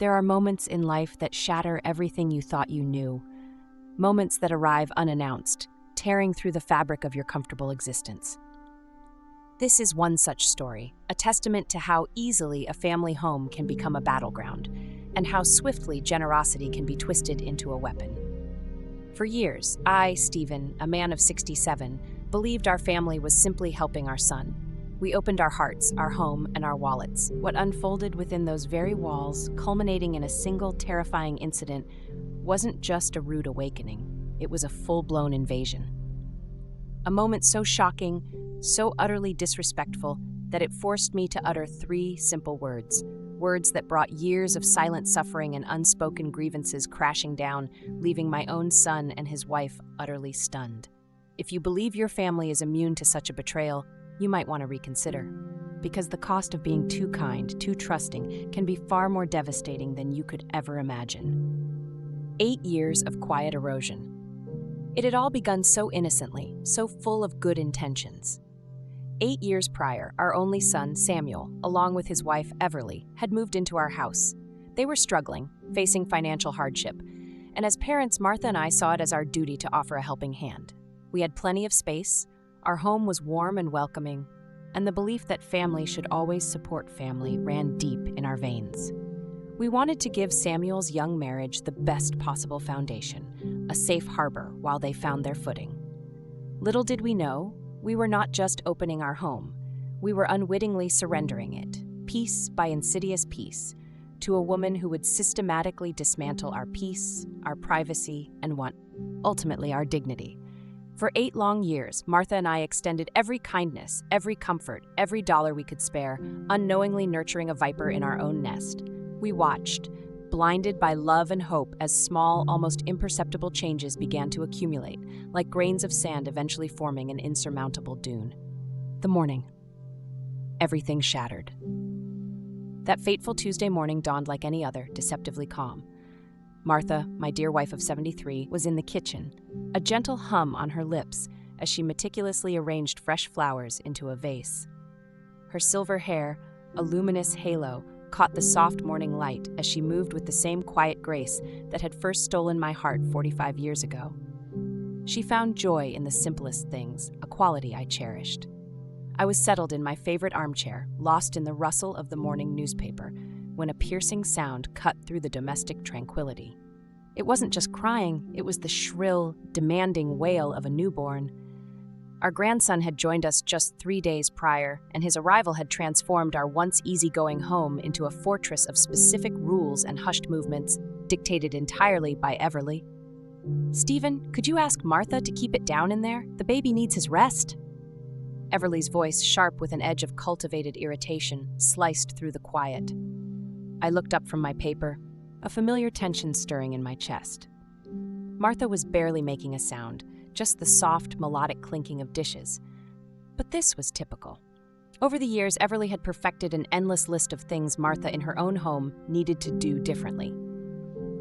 There are moments in life that shatter everything you thought you knew, moments that arrive unannounced, tearing through the fabric of your comfortable existence. This is one such story, a testament to how easily a family home can become a battleground, and how swiftly generosity can be twisted into a weapon. For years, I, Stephen, a man of 67, believed our family was simply helping our son. We opened our hearts, our home, and our wallets. What unfolded within those very walls, culminating in a single terrifying incident, wasn't just a rude awakening. It was a full-blown invasion. A moment so shocking, so utterly disrespectful, that it forced me to utter 3 simple words. Words that brought years of silent suffering and unspoken grievances crashing down, leaving my own son and his wife utterly stunned. If you believe your family is immune to such a betrayal, you might want to reconsider. Because the cost of being too kind, too trusting, can be far more devastating than you could ever imagine. 8 years of quiet erosion. It had all begun so innocently, so full of good intentions. 8 years prior, our only son, Samuel, along with his wife, Everly, had moved into our house. They were struggling, facing financial hardship, and as parents, Martha and I saw it as our duty to offer a helping hand. We had plenty of space, our home was warm and welcoming, and the belief that family should always support family ran deep in our veins. We wanted to give Samuel's young marriage the best possible foundation, a safe harbor while they found their footing. Little did we know, we were not just opening our home, we were unwittingly surrendering it, piece by insidious piece, to a woman who would systematically dismantle our peace, our privacy, and ultimately our dignity. For 8 long years, Martha and I extended every kindness, every comfort, every dollar we could spare, unknowingly nurturing a viper in our own nest. We watched, blinded by love and hope as small, almost imperceptible changes began to accumulate, like grains of sand eventually forming an insurmountable dune. The morning. Everything shattered. That fateful Tuesday morning dawned like any other, deceptively calm. Martha, my dear wife of 73, was in the kitchen, a gentle hum on her lips as she meticulously arranged fresh flowers into a vase. Her silver hair, a luminous halo, caught the soft morning light as she moved with the same quiet grace that had first stolen my heart 45 years ago. She found joy in the simplest things, a quality I cherished. I was settled in my favorite armchair, lost in the rustle of the morning newspaper, when a piercing sound cut through the domestic tranquility. It wasn't just crying, it was the shrill, demanding wail of a newborn. Our grandson had joined us just 3 days prior, and his arrival had transformed our once easygoing home into a fortress of specific rules and hushed movements, dictated entirely by Everly. "Stephen, could you ask Martha to keep it down in there? The baby needs his rest." Everly's voice, sharp with an edge of cultivated irritation, sliced through the quiet. I looked up from my paper, a familiar tension stirring in my chest. Martha was barely making a sound, just the soft, melodic clinking of dishes. But this was typical. Over the years, Everly had perfected an endless list of things Martha in her own home needed to do differently.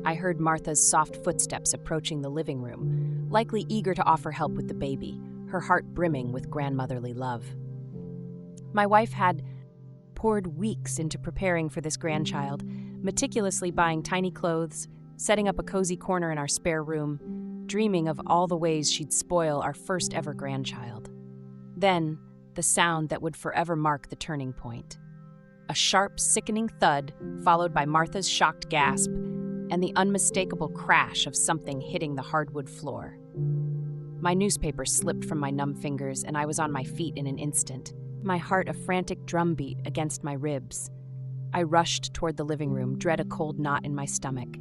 I heard Martha's soft footsteps approaching the living room, likely eager to offer help with the baby, her heart brimming with grandmotherly love. My wife had poured weeks into preparing for this grandchild, meticulously buying tiny clothes, setting up a cozy corner in our spare room, dreaming of all the ways she'd spoil our first ever grandchild. Then, the sound that would forever mark the turning point. A sharp, sickening thud, followed by Martha's shocked gasp, and the unmistakable crash of something hitting the hardwood floor. My newspaper slipped from my numb fingers, and I was on my feet in an instant, my heart a frantic drumbeat against my ribs. I rushed toward the living room, dread a cold knot in my stomach.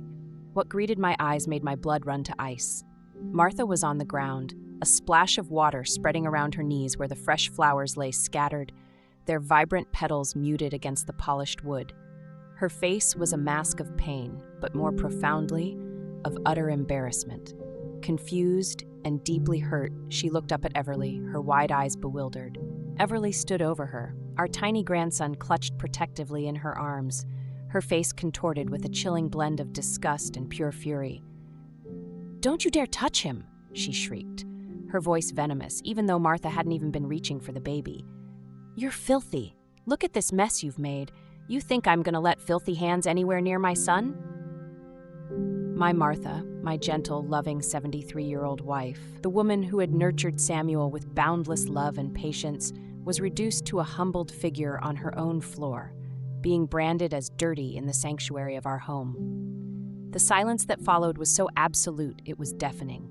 What greeted my eyes made my blood run to ice. Martha was on the ground, a splash of water spreading around her knees where the fresh flowers lay scattered, their vibrant petals muted against the polished wood. Her face was a mask of pain, but more profoundly, of utter embarrassment. Confused and deeply hurt, she looked up at Everly, her wide eyes bewildered. Everly stood over her, our tiny grandson clutched protectively in her arms, her face contorted with a chilling blend of disgust and pure fury. "Don't you dare touch him," she shrieked, her voice venomous, even though Martha hadn't even been reaching for the baby. "You're filthy. Look at this mess you've made. You think I'm gonna let filthy hands anywhere near my son? My Martha, my gentle, loving 73-year-old wife, the woman who had nurtured Samuel with boundless love and patience, was reduced to a humbled figure on her own floor, being branded as dirty in the sanctuary of our home. The silence that followed was so absolute it was deafening.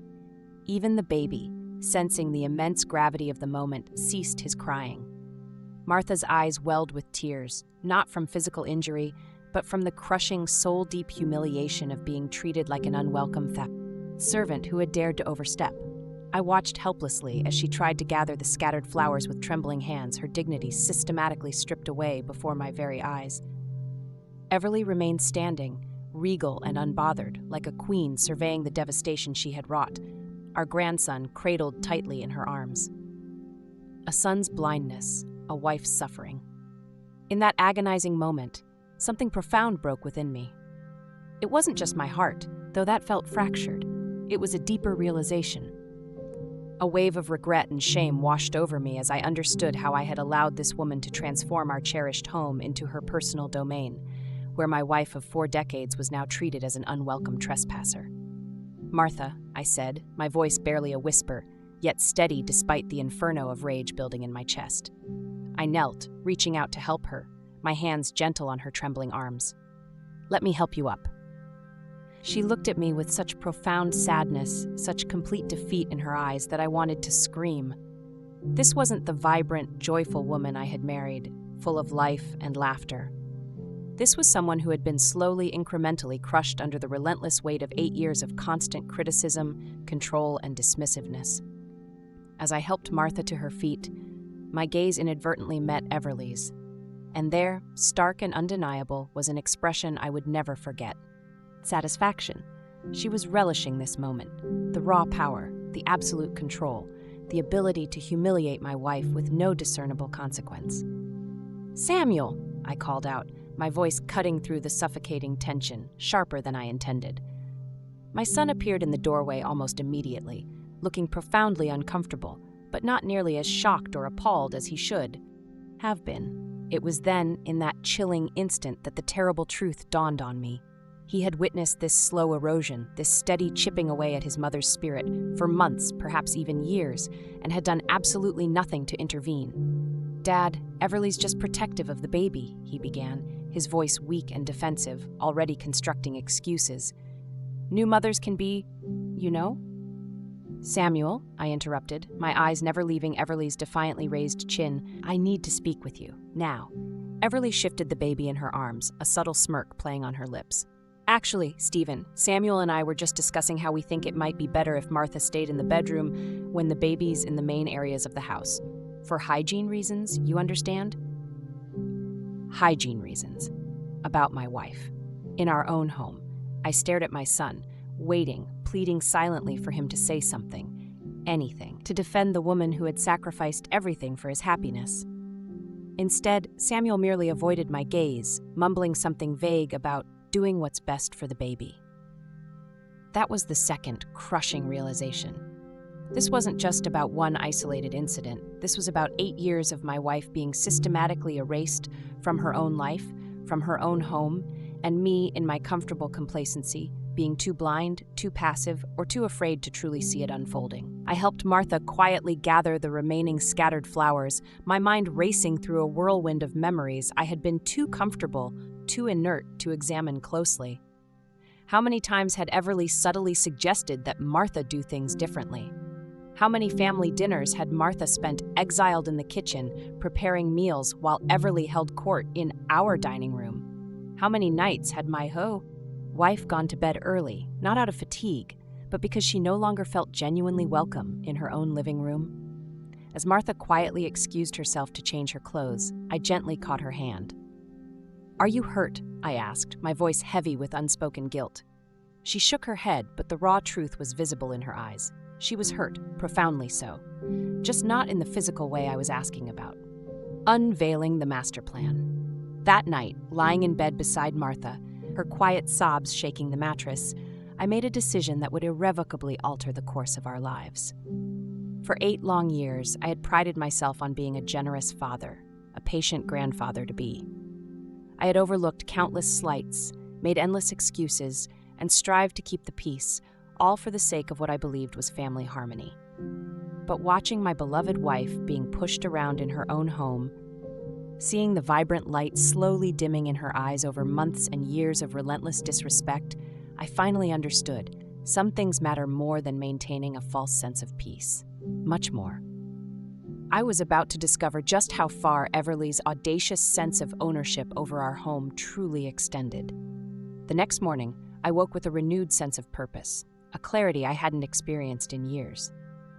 Even the baby, sensing the immense gravity of the moment, ceased his crying. Martha's eyes welled with tears, not from physical injury, but from the crushing, soul-deep humiliation of being treated like an unwelcome servant who had dared to overstep. I watched helplessly as she tried to gather the scattered flowers with trembling hands, her dignity systematically stripped away before my very eyes. Everly remained standing, regal and unbothered, like a queen surveying the devastation she had wrought, our grandson cradled tightly in her arms. A son's blindness, a wife's suffering. In that agonizing moment, something profound broke within me. It wasn't just my heart, though that felt fractured. It was a deeper realization. A wave of regret and shame washed over me as I understood how I had allowed this woman to transform our cherished home into her personal domain, where my wife of 4 decades was now treated as an unwelcome trespasser. "Martha," I said, my voice barely a whisper, yet steady despite the inferno of rage building in my chest. I knelt, reaching out to help her, my hands gentle on her trembling arms. "Let me help you up." She looked at me with such profound sadness, such complete defeat in her eyes that I wanted to scream. This wasn't the vibrant, joyful woman I had married, full of life and laughter. This was someone who had been slowly, incrementally crushed under the relentless weight of 8 years of constant criticism, control, and dismissiveness. As I helped Martha to her feet, my gaze inadvertently met Everly's. And there, stark and undeniable, was an expression I would never forget. Satisfaction. She was relishing this moment, the raw power, the absolute control, the ability to humiliate my wife with no discernible consequence. "Samuel!" I called out, my voice cutting through the suffocating tension, sharper than I intended. My son appeared in the doorway almost immediately, looking profoundly uncomfortable, but not nearly as shocked or appalled as he should have been. It was then, in that chilling instant, that the terrible truth dawned on me. He had witnessed this slow erosion, this steady chipping away at his mother's spirit, for months, perhaps even years, and had done absolutely nothing to intervene. "Dad, Everly's just protective of the baby," he began, his voice weak and defensive, already constructing excuses. "New mothers can be, you know?" "Samuel," I interrupted, my eyes never leaving Everly's defiantly raised chin, "I need to speak with you, now." Everly shifted the baby in her arms, a subtle smirk playing on her lips. "Actually, Stephen, Samuel and I were just discussing how we think it might be better if Martha stayed in the bedroom when the baby's in the main areas of the house. For hygiene reasons, you understand?" Hygiene reasons. About my wife. In our own home. I stared at my son, waiting, pleading silently for him to say something, anything, to defend the woman who had sacrificed everything for his happiness. Instead, Samuel merely avoided my gaze, mumbling something vague about doing what's best for the baby. That was the second, crushing realization. This wasn't just about one isolated incident. This was about 8 years of my wife being systematically erased from her own life, from her own home, and me, in my comfortable complacency, being too blind, too passive, or too afraid to truly see it unfolding. I helped Martha quietly gather the remaining scattered flowers, my mind racing through a whirlwind of memories I had been too comfortable, too inert to examine closely. How many times had Everly subtly suggested that Martha do things differently? How many family dinners had Martha spent exiled in the kitchen, preparing meals while Everly held court in our dining room? How many nights had my wife gone to bed early, not out of fatigue, but because she no longer felt genuinely welcome in her own living room? As Martha quietly excused herself to change her clothes, I gently caught her hand. "Are you hurt?" I asked, my voice heavy with unspoken guilt. She shook her head, but the raw truth was visible in her eyes. She was hurt, profoundly so, just not in the physical way I was asking about. Unveiling the master plan. That night, lying in bed beside Martha, her quiet sobs shaking the mattress, I made a decision that would irrevocably alter the course of our lives. For 8 long years, I had prided myself on being a generous father, a patient grandfather-to-be. I had overlooked countless slights, made endless excuses, and strived to keep the peace, all for the sake of what I believed was family harmony. But watching my beloved wife being pushed around in her own home, seeing the vibrant light slowly dimming in her eyes over months and years of relentless disrespect, I finally understood some things matter more than maintaining a false sense of peace. Much more. I was about to discover just how far Everly's audacious sense of ownership over our home truly extended. The next morning, I woke with a renewed sense of purpose, a clarity I hadn't experienced in years.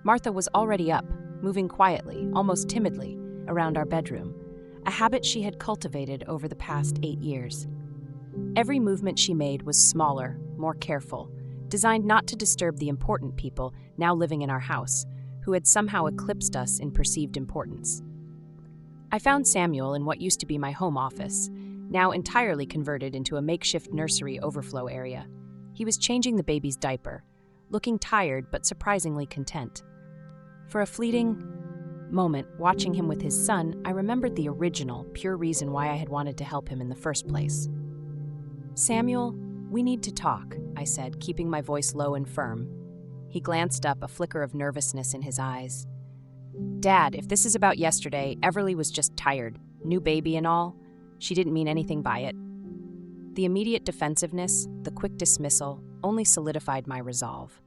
Martha was already up, moving quietly, almost timidly, around our bedroom, a habit she had cultivated over the past 8 years. Every movement she made was smaller, more careful, designed not to disturb the important people now living in our house, who had somehow eclipsed us in perceived importance. I found Samuel in what used to be my home office, now entirely converted into a makeshift nursery overflow area. He was changing the baby's diaper, looking tired but surprisingly content. For a fleeting moment, watching him with his son, I remembered the original, pure reason why I had wanted to help him in the first place. "Samuel, we need to talk," I said, keeping my voice low and firm. He glanced up, a flicker of nervousness in his eyes. "Dad, if this is about yesterday, Everly was just tired. New baby and all. She didn't mean anything by it." The immediate defensiveness, the quick dismissal, only solidified my resolve.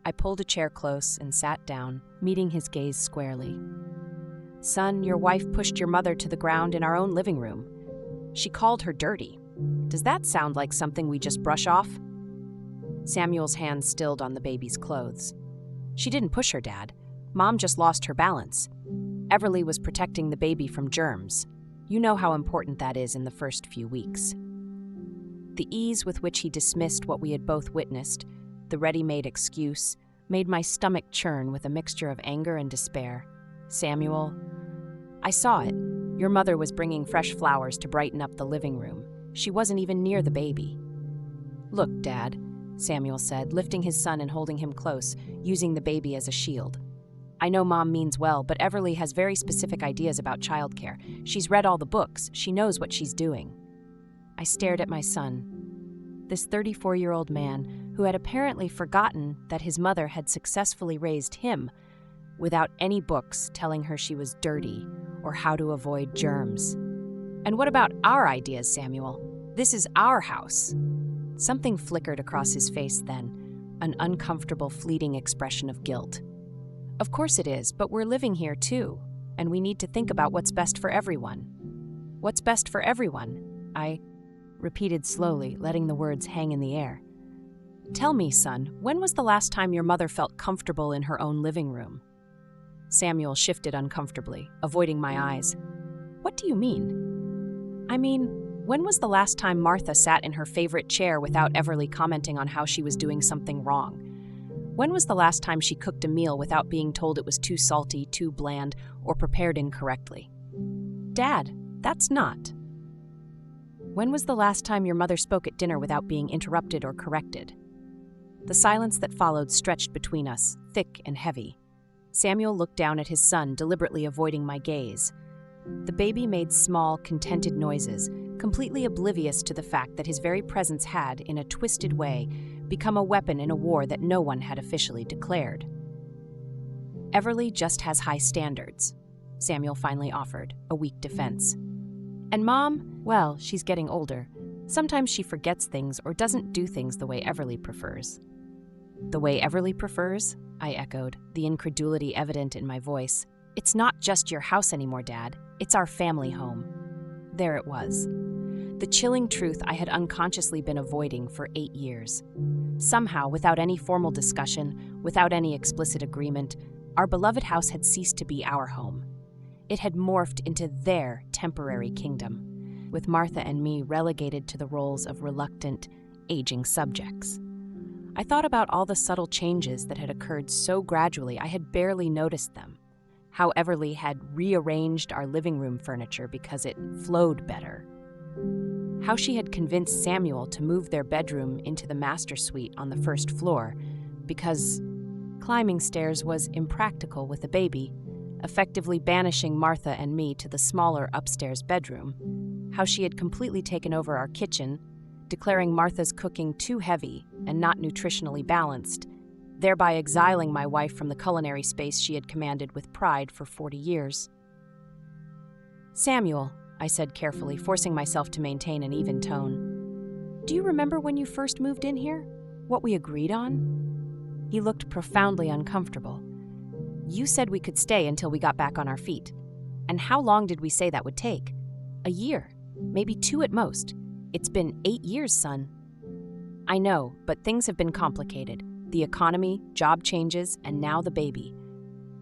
I pulled a chair close and sat down, meeting his gaze squarely. "Son, your wife pushed your mother to the ground in our own living room. She called her dirty. Does that sound like something we just brush off?" Samuel's hand stilled on the baby's clothes. "She didn't push her, Dad. Mom just lost her balance. Everly was protecting the baby from germs. You know how important that is in the first few weeks." The ease with which he dismissed what we had both witnessed, the ready-made excuse, made my stomach churn with a mixture of anger and despair. "Samuel, I saw it. Your mother was bringing fresh flowers to brighten up the living room. She wasn't even near the baby." "Look, Dad," Samuel said, lifting his son and holding him close, using the baby as a shield. "I know Mom means well, but Everly has very specific ideas about childcare. She's read all the books. She knows what she's doing." I stared at my son, this 34-year-old man who had apparently forgotten that his mother had successfully raised him without any books telling her she was dirty or how to avoid germs. "And what about our ideas, Samuel? This is our house." Something flickered across his face then, an uncomfortable, fleeting expression of guilt. "Of course it is, but we're living here too, and we need to think about what's best for everyone." "What's best for everyone?" I repeated slowly, letting the words hang in the air. "Tell me, son, when was the last time your mother felt comfortable in her own living room?" Samuel shifted uncomfortably, avoiding my eyes. "What do you mean?" "I mean, when was the last time Martha sat in her favorite chair without Everly commenting on how she was doing something wrong? When was the last time she cooked a meal without being told it was too salty, too bland, or prepared incorrectly?" "Dad, that's not." "When was the last time your mother spoke at dinner without being interrupted or corrected?" The silence that followed stretched between us, thick and heavy. Samuel looked down at his son, deliberately avoiding my gaze. The baby made small, contented noises, completely oblivious to the fact that his very presence had, in a twisted way, become a weapon in a war that no one had officially declared. "Everly just has high standards," Samuel finally offered, a weak defense. "And Mom, well, she's getting older. Sometimes she forgets things or doesn't do things the way Everly prefers." "The way Everly prefers?" I echoed, the incredulity evident in my voice. "It's not just your house anymore, Dad. It's our family home." There it was. The chilling truth I had unconsciously been avoiding for 8 years. Somehow, without any formal discussion, without any explicit agreement, our beloved house had ceased to be our home. It had morphed into their temporary kingdom, with Martha and me relegated to the roles of reluctant, aging subjects. I thought about all the subtle changes that had occurred so gradually I had barely noticed them. How Everly had rearranged our living room furniture because it flowed better. How she had convinced Samuel to move their bedroom into the master suite on the first floor because climbing stairs was impractical with a baby, effectively banishing Martha and me to the smaller upstairs bedroom. how she had completely taken over our kitchen, declaring Martha's cooking too heavy and not nutritionally balanced, thereby exiling my wife from the culinary space she had commanded with pride for 40 years. "Samuel," I said carefully, forcing myself to maintain an even tone, "do you remember when you first moved in here? What we agreed on?" He looked profoundly uncomfortable. "You said we could stay until we got back on our feet. And how long did we say that would take? A year, maybe 2 at most. It's been 8 years, son." "I know, but things have been complicated. The economy, job changes, and now the baby."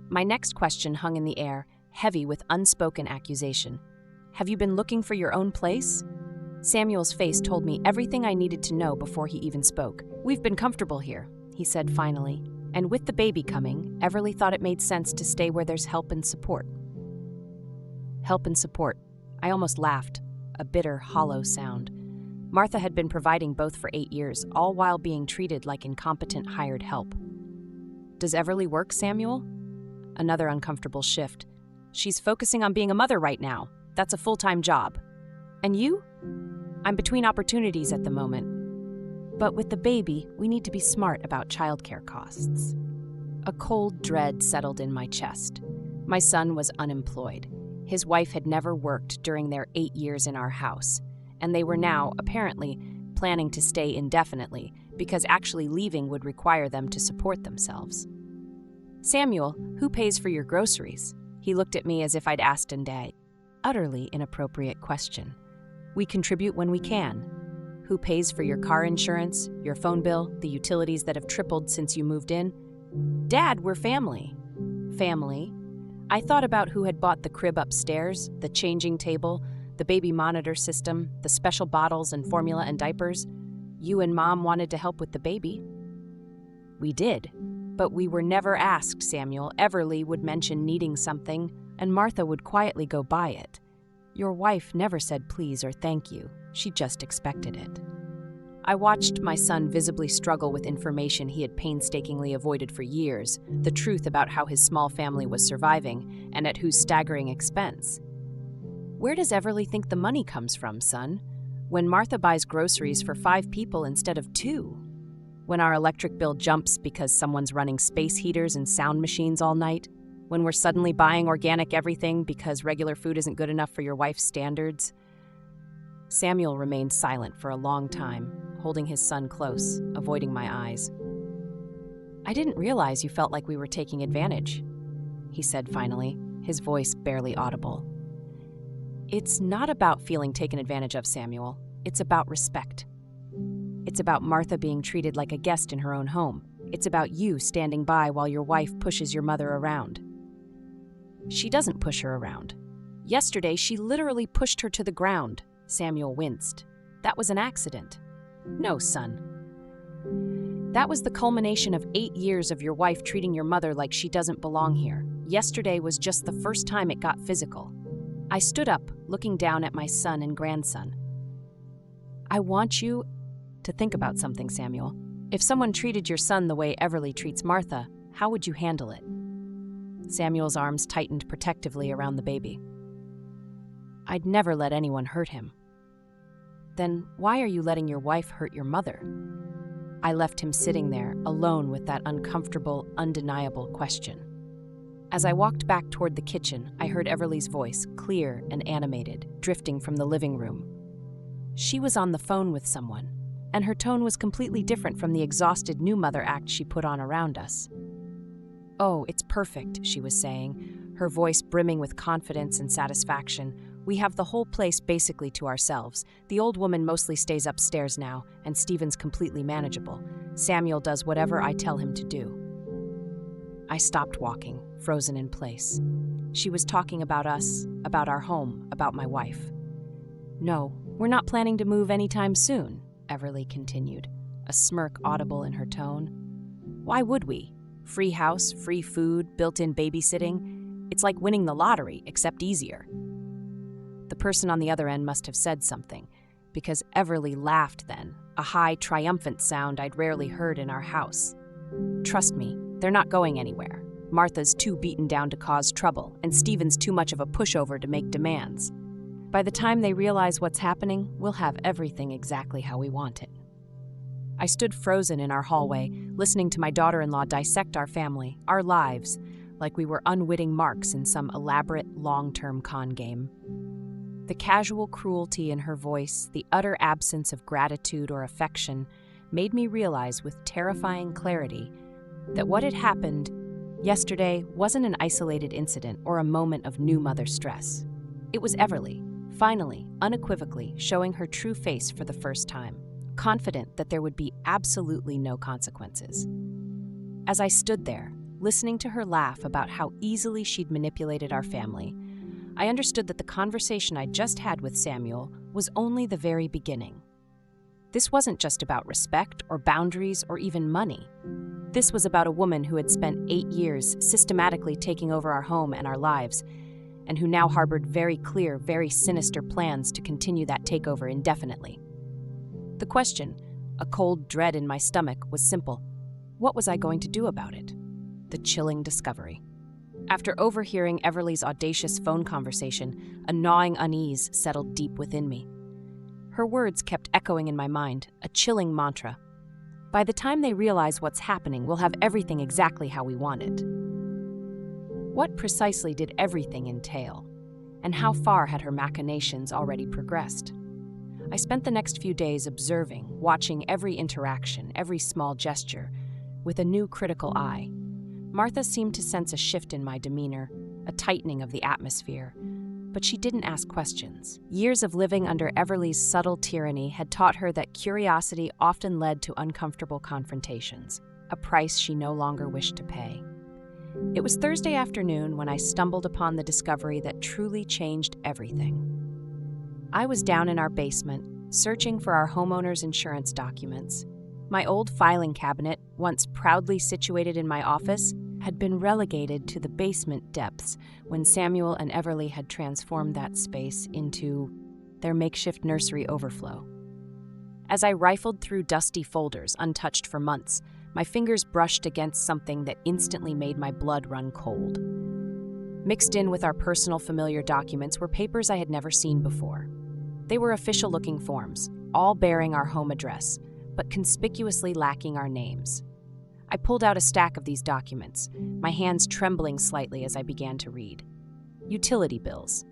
My next question hung in the air, heavy with unspoken accusation. "Have you been looking for your own place?" Samuel's face told me everything I needed to know before he even spoke. "We've been comfortable here," he said finally. "And with the baby coming, Everly thought it made sense to stay where there's help and support." Help and support. I almost laughed, a bitter, hollow sound. Martha had been providing both for 8 years, all while being treated like incompetent hired help. "Does Everly work, Samuel?" Another uncomfortable shift. "She's focusing on being a mother right now. That's a full-time job. And you?" "I'm between opportunities at the moment. But with the baby, we need to be smart about childcare costs." A cold dread settled in my chest. My son was unemployed. His wife had never worked during their 8 years in our house, and they were now, apparently, planning to stay indefinitely because actually leaving would require them to support themselves. "Samuel, who pays for your groceries?" He looked at me as if I'd asked a utterly inappropriate question. "We contribute when we can. Who pays for your car insurance, your phone bill, the utilities that have tripled since you moved in?" "Dad, we're family." "Family?" I thought about who had bought the crib upstairs, the changing table, the baby monitor system, the special bottles and formula and diapers. "You and Mom wanted to help with the baby." "We did, but we were never asked, Samuel. Everly would mention needing something, and Martha would quietly go buy it. Your wife never said please or thank you. She just expected it." I watched my son visibly struggle with information he had painstakingly avoided for years, the truth about how his small family was surviving, and at whose staggering expense. "Where does Everly think the money comes from, son? When Martha buys groceries for 5 people instead of 2? When our electric bill jumps because someone's running space heaters and sound machines all night? When we're suddenly buying organic everything because regular food isn't good enough for your wife's standards?" Samuel remained silent for a long time, holding his son close, avoiding my eyes. "I didn't realize you felt like we were taking advantage," he said finally, his voice barely audible. "It's not about feeling taken advantage of, Samuel. It's about respect. It's about Martha being treated like a guest in her own home. It's about you standing by while your wife pushes your mother around." "She doesn't push her around. Yesterday, she literally pushed her to the ground." Samuel winced. "That was an accident." "No, son. That was the culmination of 8 years of your wife treating your mother like she doesn't belong here. Yesterday was just the first time it got physical." I stood up, looking down at my son and grandson. "I want you to think about something, Samuel. If someone treated your son the way Everly treats Martha, how would you handle it?" Samuel's arms tightened protectively around the baby. "I'd never let anyone hurt him." "Then why are you letting your wife hurt your mother?" I left him sitting there, alone with that uncomfortable, undeniable question. As I walked back toward the kitchen, I heard Everly's voice, clear and animated, drifting from the living room. She was on the phone with someone, and her tone was completely different from the exhausted new mother act she put on around us. "Oh, it's perfect," she was saying, her voice brimming with confidence and satisfaction. "We have the whole place basically to ourselves. The old woman mostly stays upstairs now, and Stephen's completely manageable. Samuel does whatever I tell him to do." I stopped walking, frozen in place. She was talking about us, about our home, about my wife. "No, we're not planning to move anytime soon," Everly continued, a smirk audible in her tone. "Why would we? Free house, free food, built-in babysitting. It's like winning the lottery, except easier." The person on the other end must have said something, because Everly laughed then, a high, triumphant sound I'd rarely heard in our house. "Trust me, they're not going anywhere. Martha's too beaten down to cause trouble, and Stephen's too much of a pushover to make demands. By the time they realize what's happening, we'll have everything exactly how we want it. I stood frozen in our hallway, listening to my daughter-in-law dissect our family, our lives, like we were unwitting marks in some elaborate long-term con game. The casual cruelty in her voice, the utter absence of gratitude or affection, made me realize with terrifying clarity that what had happened yesterday wasn't an isolated incident or a moment of new mother stress. It was Everly, finally, unequivocally, showing her true face for the first time, confident that there would be absolutely no consequences. As I stood there, listening to her laugh about how easily she'd manipulated our family, I understood that the conversation I'd just had with Samuel was only the very beginning. This wasn't just about respect or boundaries or even money. This was about a woman who had spent 8 years systematically taking over our home and our lives, and who now harbored very clear, very sinister plans to continue that takeover indefinitely. The question, a cold dread in my stomach, was simple. What was I going to do about it? The chilling discovery. After overhearing Everly's audacious phone conversation, a gnawing unease settled deep within me. Her words kept echoing in my mind, a chilling mantra. By the time they realize what's happening, we'll have everything exactly how we want it. What precisely did everything entail? And how far had her machinations already progressed? I spent the next few days observing, watching every interaction, every small gesture, with a new critical eye. Martha seemed to sense a shift in my demeanor, a tightening of the atmosphere. But she didn't ask questions. Years of living under Everly's subtle tyranny had taught her that curiosity often led to uncomfortable confrontations, a price she no longer wished to pay. It was Thursday afternoon when I stumbled upon the discovery that truly changed everything. I was down in our basement, searching for our homeowner's insurance documents. My old filing cabinet, once proudly situated in my office, had been relegated to the basement depths when Samuel and Everly had transformed that space into their makeshift nursery overflow. As I rifled through dusty folders untouched for months, my fingers brushed against something that instantly made my blood run cold. Mixed in with our personal familiar documents were papers I had never seen before. They were official-looking forms, all bearing our home address, but conspicuously lacking our names. I pulled out a stack of these documents, my hands trembling slightly as I began to read. Utility bills.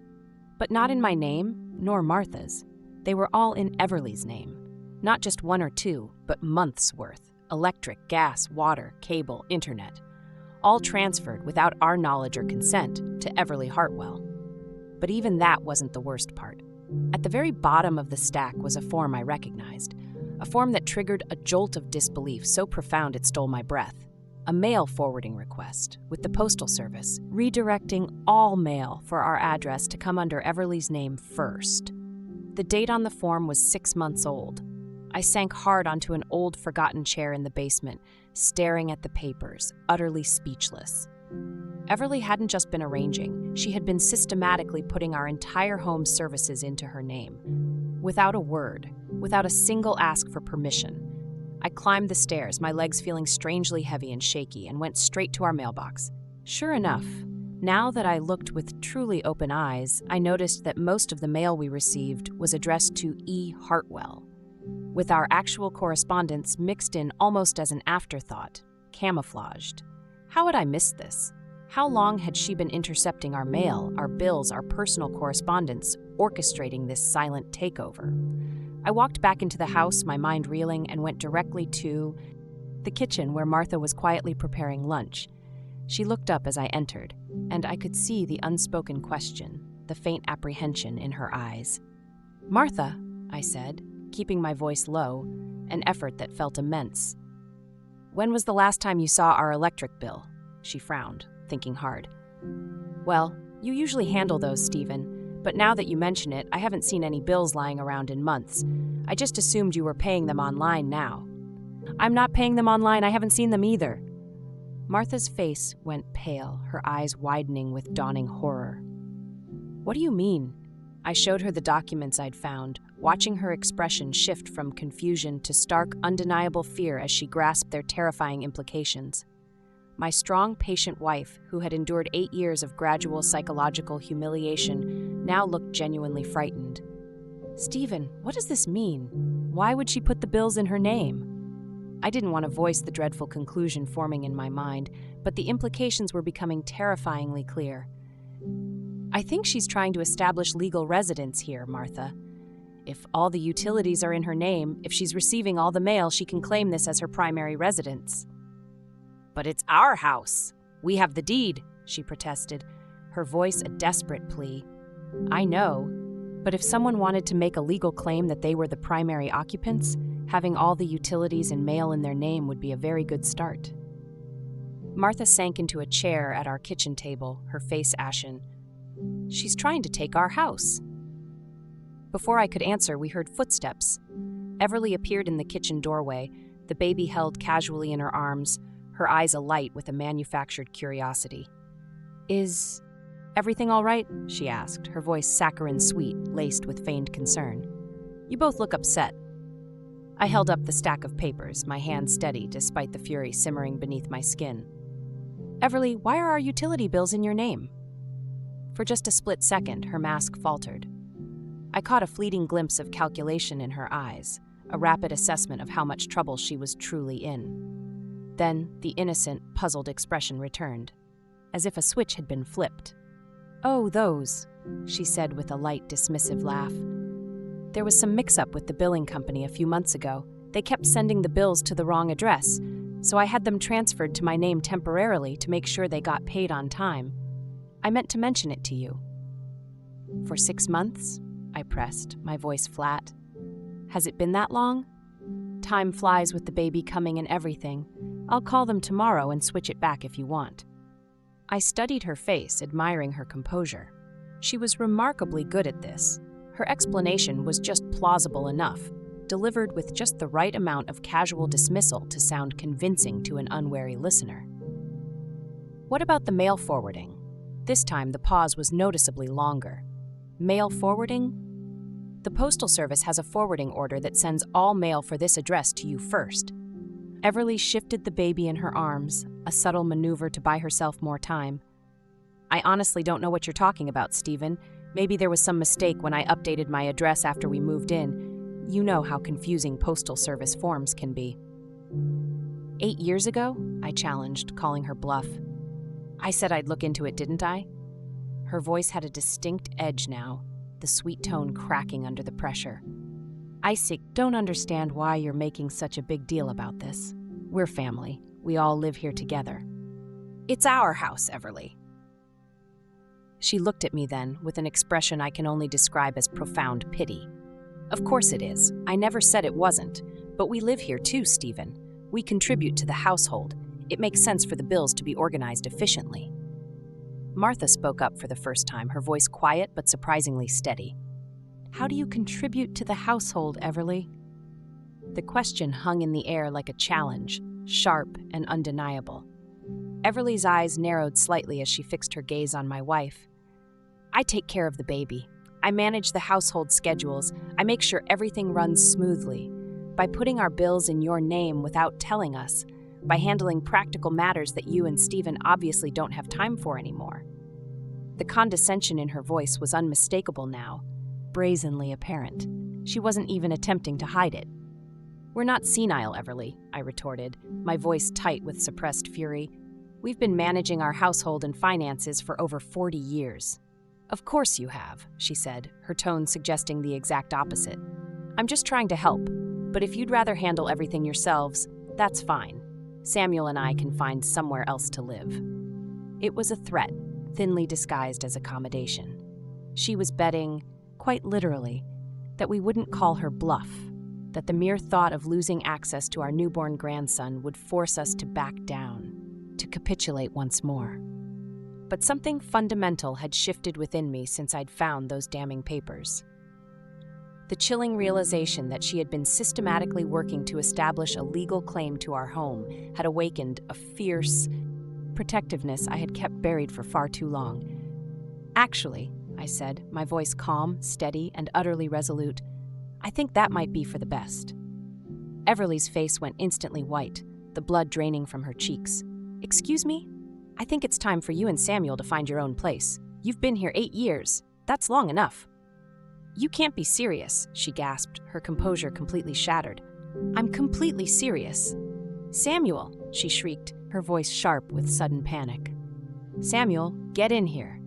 But not in my name, nor Martha's. They were all in Everly's name. Not just one or two, but months' worth. Electric, gas, water, cable, internet. All transferred without our knowledge or consent to Everly Hartwell. But even that wasn't the worst part. At the very bottom of the stack was a form I recognized. A form that triggered a jolt of disbelief so profound it stole my breath. A mail forwarding request, with the Postal Service, redirecting all mail for our address to come under Everly's name first. The date on the form was 6 months old. I sank hard onto an old, forgotten chair in the basement, staring at the papers, utterly speechless. Everly hadn't just been arranging, she had been systematically putting our entire home's services into her name. Without a word, without a single ask for permission. I climbed the stairs, my legs feeling strangely heavy and shaky, and went straight to our mailbox. Sure enough, now that I looked with truly open eyes, I noticed that most of the mail we received was addressed to E. Hartwell, with our actual correspondence mixed in almost as an afterthought, camouflaged. How had I missed this? How long had she been intercepting our mail, our bills, our personal correspondence, orchestrating this silent takeover? I walked back into the house, my mind reeling, and went directly to the kitchen where Martha was quietly preparing lunch. She looked up as I entered, and I could see the unspoken question, the faint apprehension in her eyes. "Martha," I said, keeping my voice low, an effort that felt immense. "When was the last time you saw our electric bill?" She frowned, thinking hard. "Well, you usually handle those, Stephen, but now that you mention it, I haven't seen any bills lying around in months. I just assumed you were paying them online now." "I'm not paying them online, I haven't seen them either." Martha's face went pale, her eyes widening with dawning horror. "What do you mean?" I showed her the documents I'd found, watching her expression shift from confusion to stark, undeniable fear as she grasped their terrifying implications. My strong, patient wife, who had endured 8 years of gradual psychological humiliation, now looked genuinely frightened. "Stephen, what does this mean? Why would she put the bills in her name?" I didn't want to voice the dreadful conclusion forming in my mind, but the implications were becoming terrifyingly clear. "I think she's trying to establish legal residence here, Martha. If all the utilities are in her name, if she's receiving all the mail, she can claim this as her primary residence." "But it's our house. We have the deed," she protested, her voice a desperate plea. "I know, but if someone wanted to make a legal claim that they were the primary occupants, having all the utilities and mail in their name would be a very good start." Martha sank into a chair at our kitchen table, her face ashen. "She's trying to take our house." Before I could answer, we heard footsteps. Everly appeared in the kitchen doorway, the baby held casually in her arms, her eyes alight with a manufactured curiosity. "Is everything all right?" she asked, her voice saccharine sweet, laced with feigned concern. "You both look upset." I held up the stack of papers, my hand steady despite the fury simmering beneath my skin. "Everly, why are our utility bills in your name?" For just a split second, her mask faltered. I caught a fleeting glimpse of calculation in her eyes, a rapid assessment of how much trouble she was truly in. Then the innocent, puzzled expression returned, as if a switch had been flipped. "Oh, those," she said with a light, dismissive laugh. "There was some mix-up with the billing company a few months ago. They kept sending the bills to the wrong address, so I had them transferred to my name temporarily to make sure they got paid on time. I meant to mention it to you." "For 6 months?" I pressed, my voice flat. "Has it been that long? Time flies with the baby coming and everything. I'll call them tomorrow and switch it back if you want." I studied her face, admiring her composure. She was remarkably good at this. Her explanation was just plausible enough, delivered with just the right amount of casual dismissal to sound convincing to an unwary listener. "What about the mail forwarding?" This time the pause was noticeably longer. "Mail forwarding?" "The Postal Service has a forwarding order that sends all mail for this address to you first." Everly shifted the baby in her arms, a subtle maneuver to buy herself more time. "I honestly don't know what you're talking about, Stephen. Maybe there was some mistake when I updated my address after we moved in. You know how confusing Postal Service forms can be." 8 years ago?" I challenged, calling her bluff. "I said I'd look into it, didn't I?" Her voice had a distinct edge now, the sweet tone cracking under the pressure. "I don't understand why you're making such a big deal about this. We're family. We all live here together." "It's our house, Everly." She looked at me then, with an expression I can only describe as profound pity. "Of course it is. I never said it wasn't. But we live here too, Stephen. We contribute to the household. It makes sense for the bills to be organized efficiently." Martha spoke up for the first time, her voice quiet but surprisingly steady. "How do you contribute to the household, Everly?" The question hung in the air like a challenge, sharp and undeniable. Everly's eyes narrowed slightly as she fixed her gaze on my wife. "I take care of the baby. I manage the household schedules. I make sure everything runs smoothly. By putting our bills in your name without telling us, by handling practical matters that you and Stephen obviously don't have time for anymore." The condescension in her voice was unmistakable now, brazenly apparent. She wasn't even attempting to hide it. "We're not senile, Everly," I retorted, my voice tight with suppressed fury. "We've been managing our household and finances for over 40 years. "Of course you have," she said, her tone suggesting the exact opposite. "I'm just trying to help, but if you'd rather handle everything yourselves, that's fine. Samuel and I can find somewhere else to live." It was a threat, thinly disguised as accommodation. She was betting, quite literally, that we wouldn't call her bluff, that the mere thought of losing access to our newborn grandson would force us to back down, to capitulate once more. But something fundamental had shifted within me since I'd found those damning papers. The chilling realization that she had been systematically working to establish a legal claim to our home had awakened a fierce protectiveness I had kept buried for far too long. "Actually," I said, my voice calm, steady, and utterly resolute, "I think that might be for the best." Everly's face went instantly white, the blood draining from her cheeks. Excuse me? I think it's time for you and Samuel to find your own place. You've been here 8 years. That's long enough. You can't be serious, she gasped, her composure completely shattered. I'm completely serious. Samuel, she shrieked, her voice sharp with sudden panic. Samuel, get in here.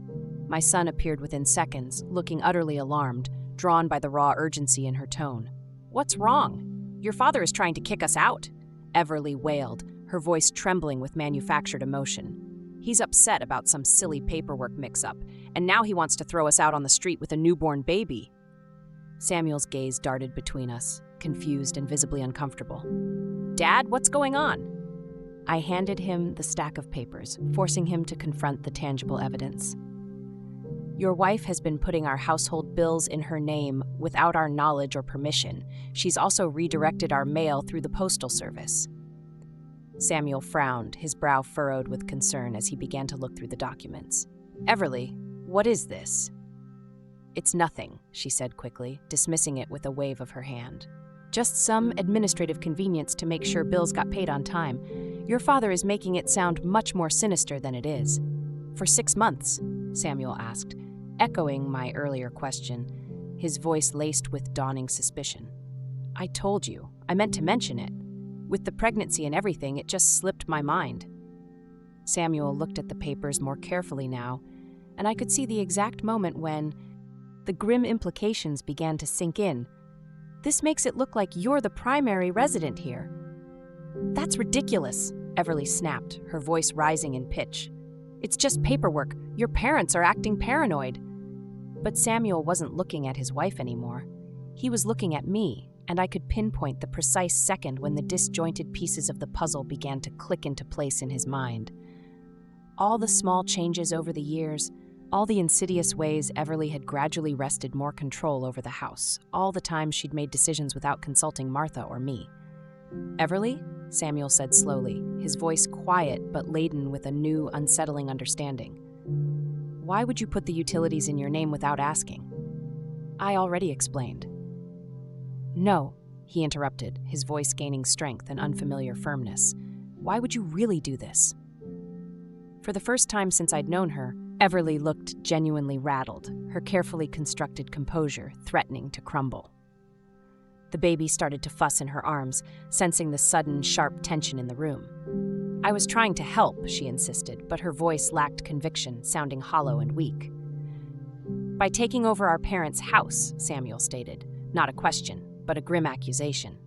My son appeared within seconds, looking utterly alarmed, drawn by the raw urgency in her tone. What's wrong? Your father is trying to kick us out, Everly wailed, her voice trembling with manufactured emotion. He's upset about some silly paperwork mix-up, and now he wants to throw us out on the street with a newborn baby. Samuel's gaze darted between us, confused and visibly uncomfortable. Dad, what's going on? I handed him the stack of papers, forcing him to confront the tangible evidence. Your wife has been putting our household bills in her name without our knowledge or permission. She's also redirected our mail through the postal service. Samuel frowned, his brow furrowed with concern as he began to look through the documents. Everly, what is this? It's nothing, she said quickly, dismissing it with a wave of her hand. Just some administrative convenience to make sure bills got paid on time. Your father is making it sound much more sinister than it is. For 6 months, Samuel asked, echoing my earlier question, his voice laced with dawning suspicion. I told you. I meant to mention it. With the pregnancy and everything, it just slipped my mind. Samuel looked at the papers more carefully now, and I could see the exact moment when the grim implications began to sink in. This makes it look like you're the primary resident here. That's ridiculous, Everly snapped, her voice rising in pitch. It's just paperwork. Your parents are acting paranoid. But Samuel wasn't looking at his wife anymore. He was looking at me, and I could pinpoint the precise second when the disjointed pieces of the puzzle began to click into place in his mind. All the small changes over the years, all the insidious ways Everly had gradually wrested more control over the house, all the times she'd made decisions without consulting Martha or me. Everly? Samuel said slowly, his voice quiet but laden with a new, unsettling understanding. Why would you put the utilities in your name without asking? I already explained. No, he interrupted, his voice gaining strength and unfamiliar firmness. Why would you really do this? For the first time since I'd known her, Everly looked genuinely rattled, her carefully constructed composure threatening to crumble. The baby started to fuss in her arms, sensing the sudden, sharp tension in the room. I was trying to help, she insisted, but her voice lacked conviction, sounding hollow and weak. By taking over our parents' house, Samuel stated, not a question, but a grim accusation.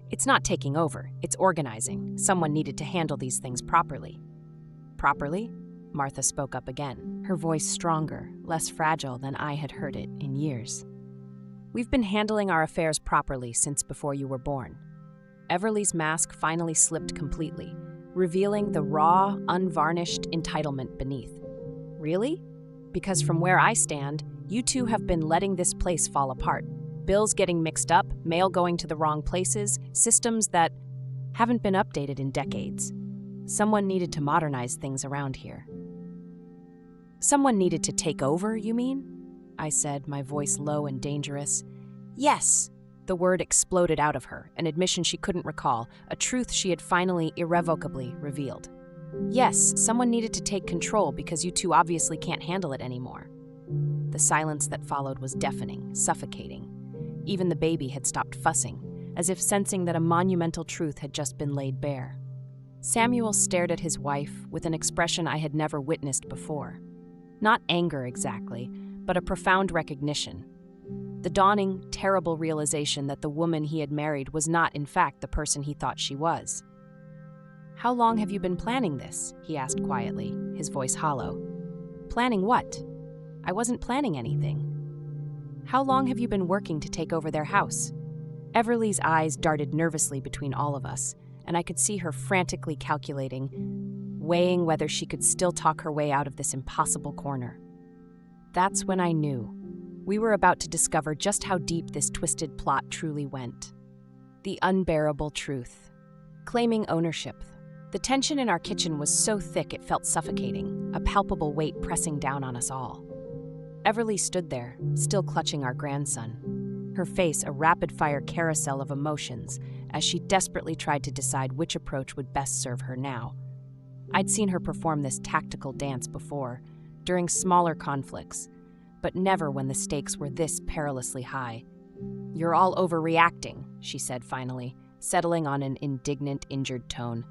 It's not taking over, it's organizing. Someone needed to handle these things properly. Properly? Martha spoke up again, her voice stronger, less fragile than I had heard it in years. We've been handling our affairs properly since before you were born. Everly's mask finally slipped completely, revealing the raw, unvarnished entitlement beneath. Really? Because from where I stand, you two have been letting this place fall apart. Bills getting mixed up, mail going to the wrong places, systems that haven't been updated in decades. Someone needed to modernize things around here. Someone needed to take over, you mean? I said, my voice low and dangerous. Yes! The word exploded out of her, an admission she couldn't recall, a truth she had finally irrevocably revealed. Yes, someone needed to take control because you two obviously can't handle it anymore. The silence that followed was deafening, suffocating. Even the baby had stopped fussing, as if sensing that a monumental truth had just been laid bare. Samuel stared at his wife with an expression I had never witnessed before. Not anger exactly, but a profound recognition. The dawning, terrible realization that the woman he had married was not, in fact, the person he thought she was. How long have you been planning this? He asked quietly, his voice hollow. Planning what? I wasn't planning anything. How long have you been working to take over their house? Everly's eyes darted nervously between all of us, and I could see her frantically calculating, weighing whether she could still talk her way out of this impossible corner. That's when I knew. We were about to discover just how deep this twisted plot truly went. The unbearable truth. Claiming ownership. The tension in our kitchen was so thick it felt suffocating, a palpable weight pressing down on us all. Everly stood there, still clutching our grandson, her face a rapid-fire carousel of emotions as she desperately tried to decide which approach would best serve her now. I'd seen her perform this tactical dance before, during smaller conflicts, but never when the stakes were this perilously high. "You're all overreacting," she said finally, settling on an indignant, injured tone.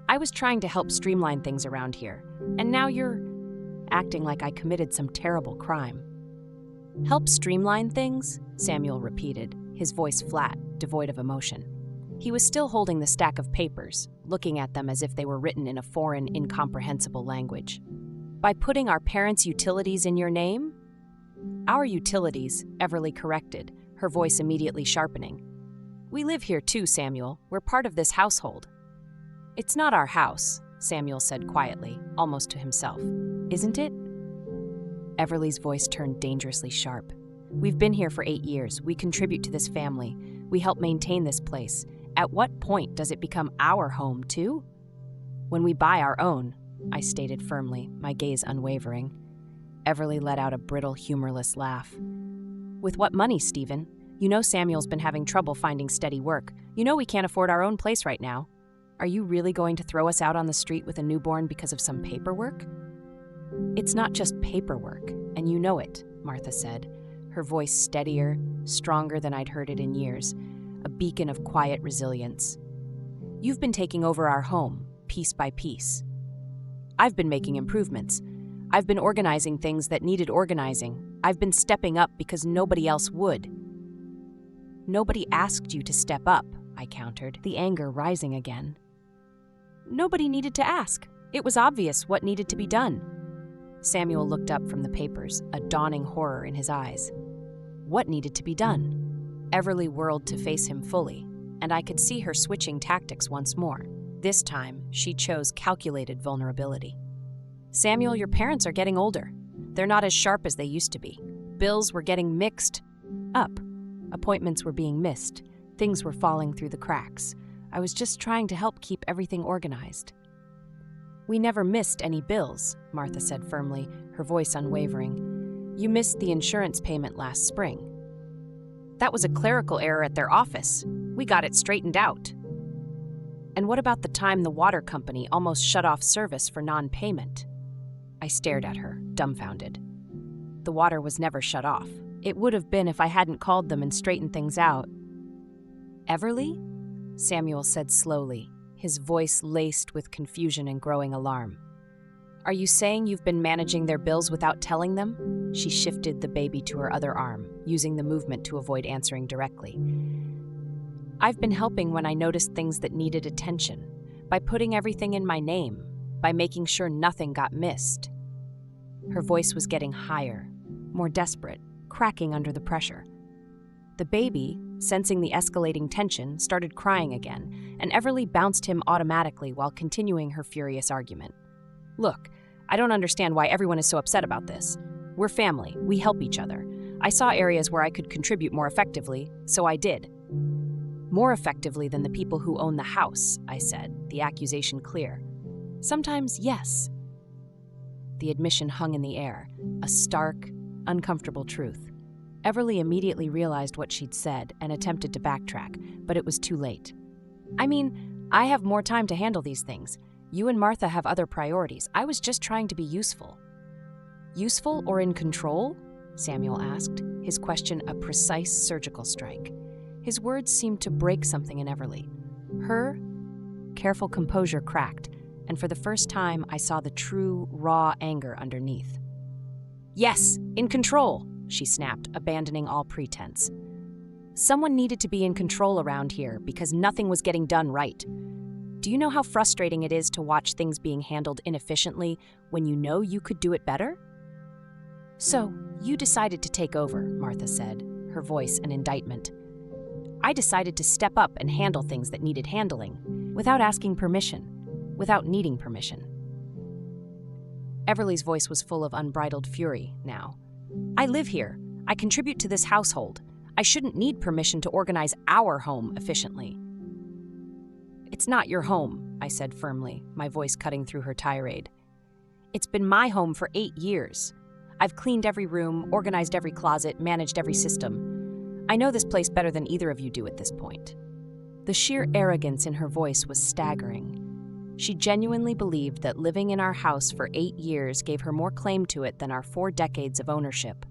"I was trying to help streamline things around here, and now you're acting like I committed some terrible crime." "Help streamline things?" Samuel repeated, his voice flat, devoid of emotion. He was still holding the stack of papers, looking at them as if they were written in a foreign, incomprehensible language. "By putting our parents' utilities in your name?" "Our utilities," Everly corrected, her voice immediately sharpening. "We live here too, Samuel. We're part of this household." "It's not our house," Samuel said quietly, almost to himself. "Isn't it?" Everly's voice turned dangerously sharp. "We've been here for 8 years. We contribute to this family. We help maintain this place. At what point does it become our home, too?" "When we buy our own," I stated firmly, my gaze unwavering. Everly let out a brittle, humorless laugh. "With what money, Stephen? You know Samuel's been having trouble finding steady work. You know we can't afford our own place right now. Are you really going to throw us out on the street with a newborn because of some paperwork?" "It's not just paperwork, and you know it," Martha said, her voice steadier, stronger than I'd heard it in years, a beacon of quiet resilience. "You've been taking over our home, piece by piece. I've been making improvements. I've been organizing things that needed organizing. I've been stepping up because nobody else would." "Nobody asked you to step up," I countered, the anger rising again. "Nobody needed to ask. It was obvious what needed to be done." Samuel looked up from the papers, a dawning horror in his eyes. "What needed to be done?" Everly whirled to face him fully, and I could see her switching tactics once more. This time, she chose calculated vulnerability. "Samuel, your parents are getting older. They're not as sharp as they used to be. Bills were getting mixed up. Appointments were being missed. Things were falling through the cracks. I was just trying to help keep everything organized." "We never missed any bills," Martha said firmly, her voice unwavering. "You missed the insurance payment last spring." "That was a clerical error at their office. We got it straightened out." "And what about the time the water company almost shut off service for non-payment?" I stared at her, dumbfounded. "The water was never shut off. It would have been if I hadn't called them and straightened things out." "Everly?" Samuel said slowly, his voice laced with confusion and growing alarm. "Are you saying you've been managing their bills without telling them?" She shifted the baby to her other arm, using the movement to avoid answering directly. "I've been helping when I noticed things that needed attention, by putting everything in my name, by making sure nothing got missed." Her voice was getting higher, more desperate, cracking under the pressure. The baby, sensing the escalating tension, started crying again, and Everly bounced him automatically while continuing her furious argument. "Look, I don't understand why everyone is so upset about this. We're family, we help each other. I saw areas where I could contribute more effectively, so I did." "More effectively than the people who own the house," I said, the accusation clear. "Sometimes, yes." The admission hung in the air, a stark, uncomfortable truth. Everly immediately realized what she'd said and attempted to backtrack, but it was too late. "I mean, I have more time to handle these things. You and Martha have other priorities. I was just trying to be useful." "Useful or in control?" Samuel asked, his question a precise surgical strike. His words seemed to break something in Everly. Her careful composure cracked, and for the first time I saw the true, raw anger underneath. "Yes, in control," she snapped, abandoning all pretense. "Someone needed to be in control around here because nothing was getting done right. Do you know how frustrating it is to watch things being handled inefficiently when you know you could do it better?" "So, you decided to take over," Martha said, her voice an indictment. "I decided to step up and handle things that needed handling, without asking permission, without needing permission." Everly's voice was full of unbridled fury now. "I live here. I contribute to this household. I shouldn't need permission to organize our home efficiently." "It's not your home," I said firmly, my voice cutting through her tirade. "It's been my home for 8 years. I've cleaned every room, organized every closet, managed every system. I know this place better than either of you do at this point." The sheer arrogance in her voice was staggering. She genuinely believed that living in our house for 8 years gave her more claim to it than our 4 decades of ownership.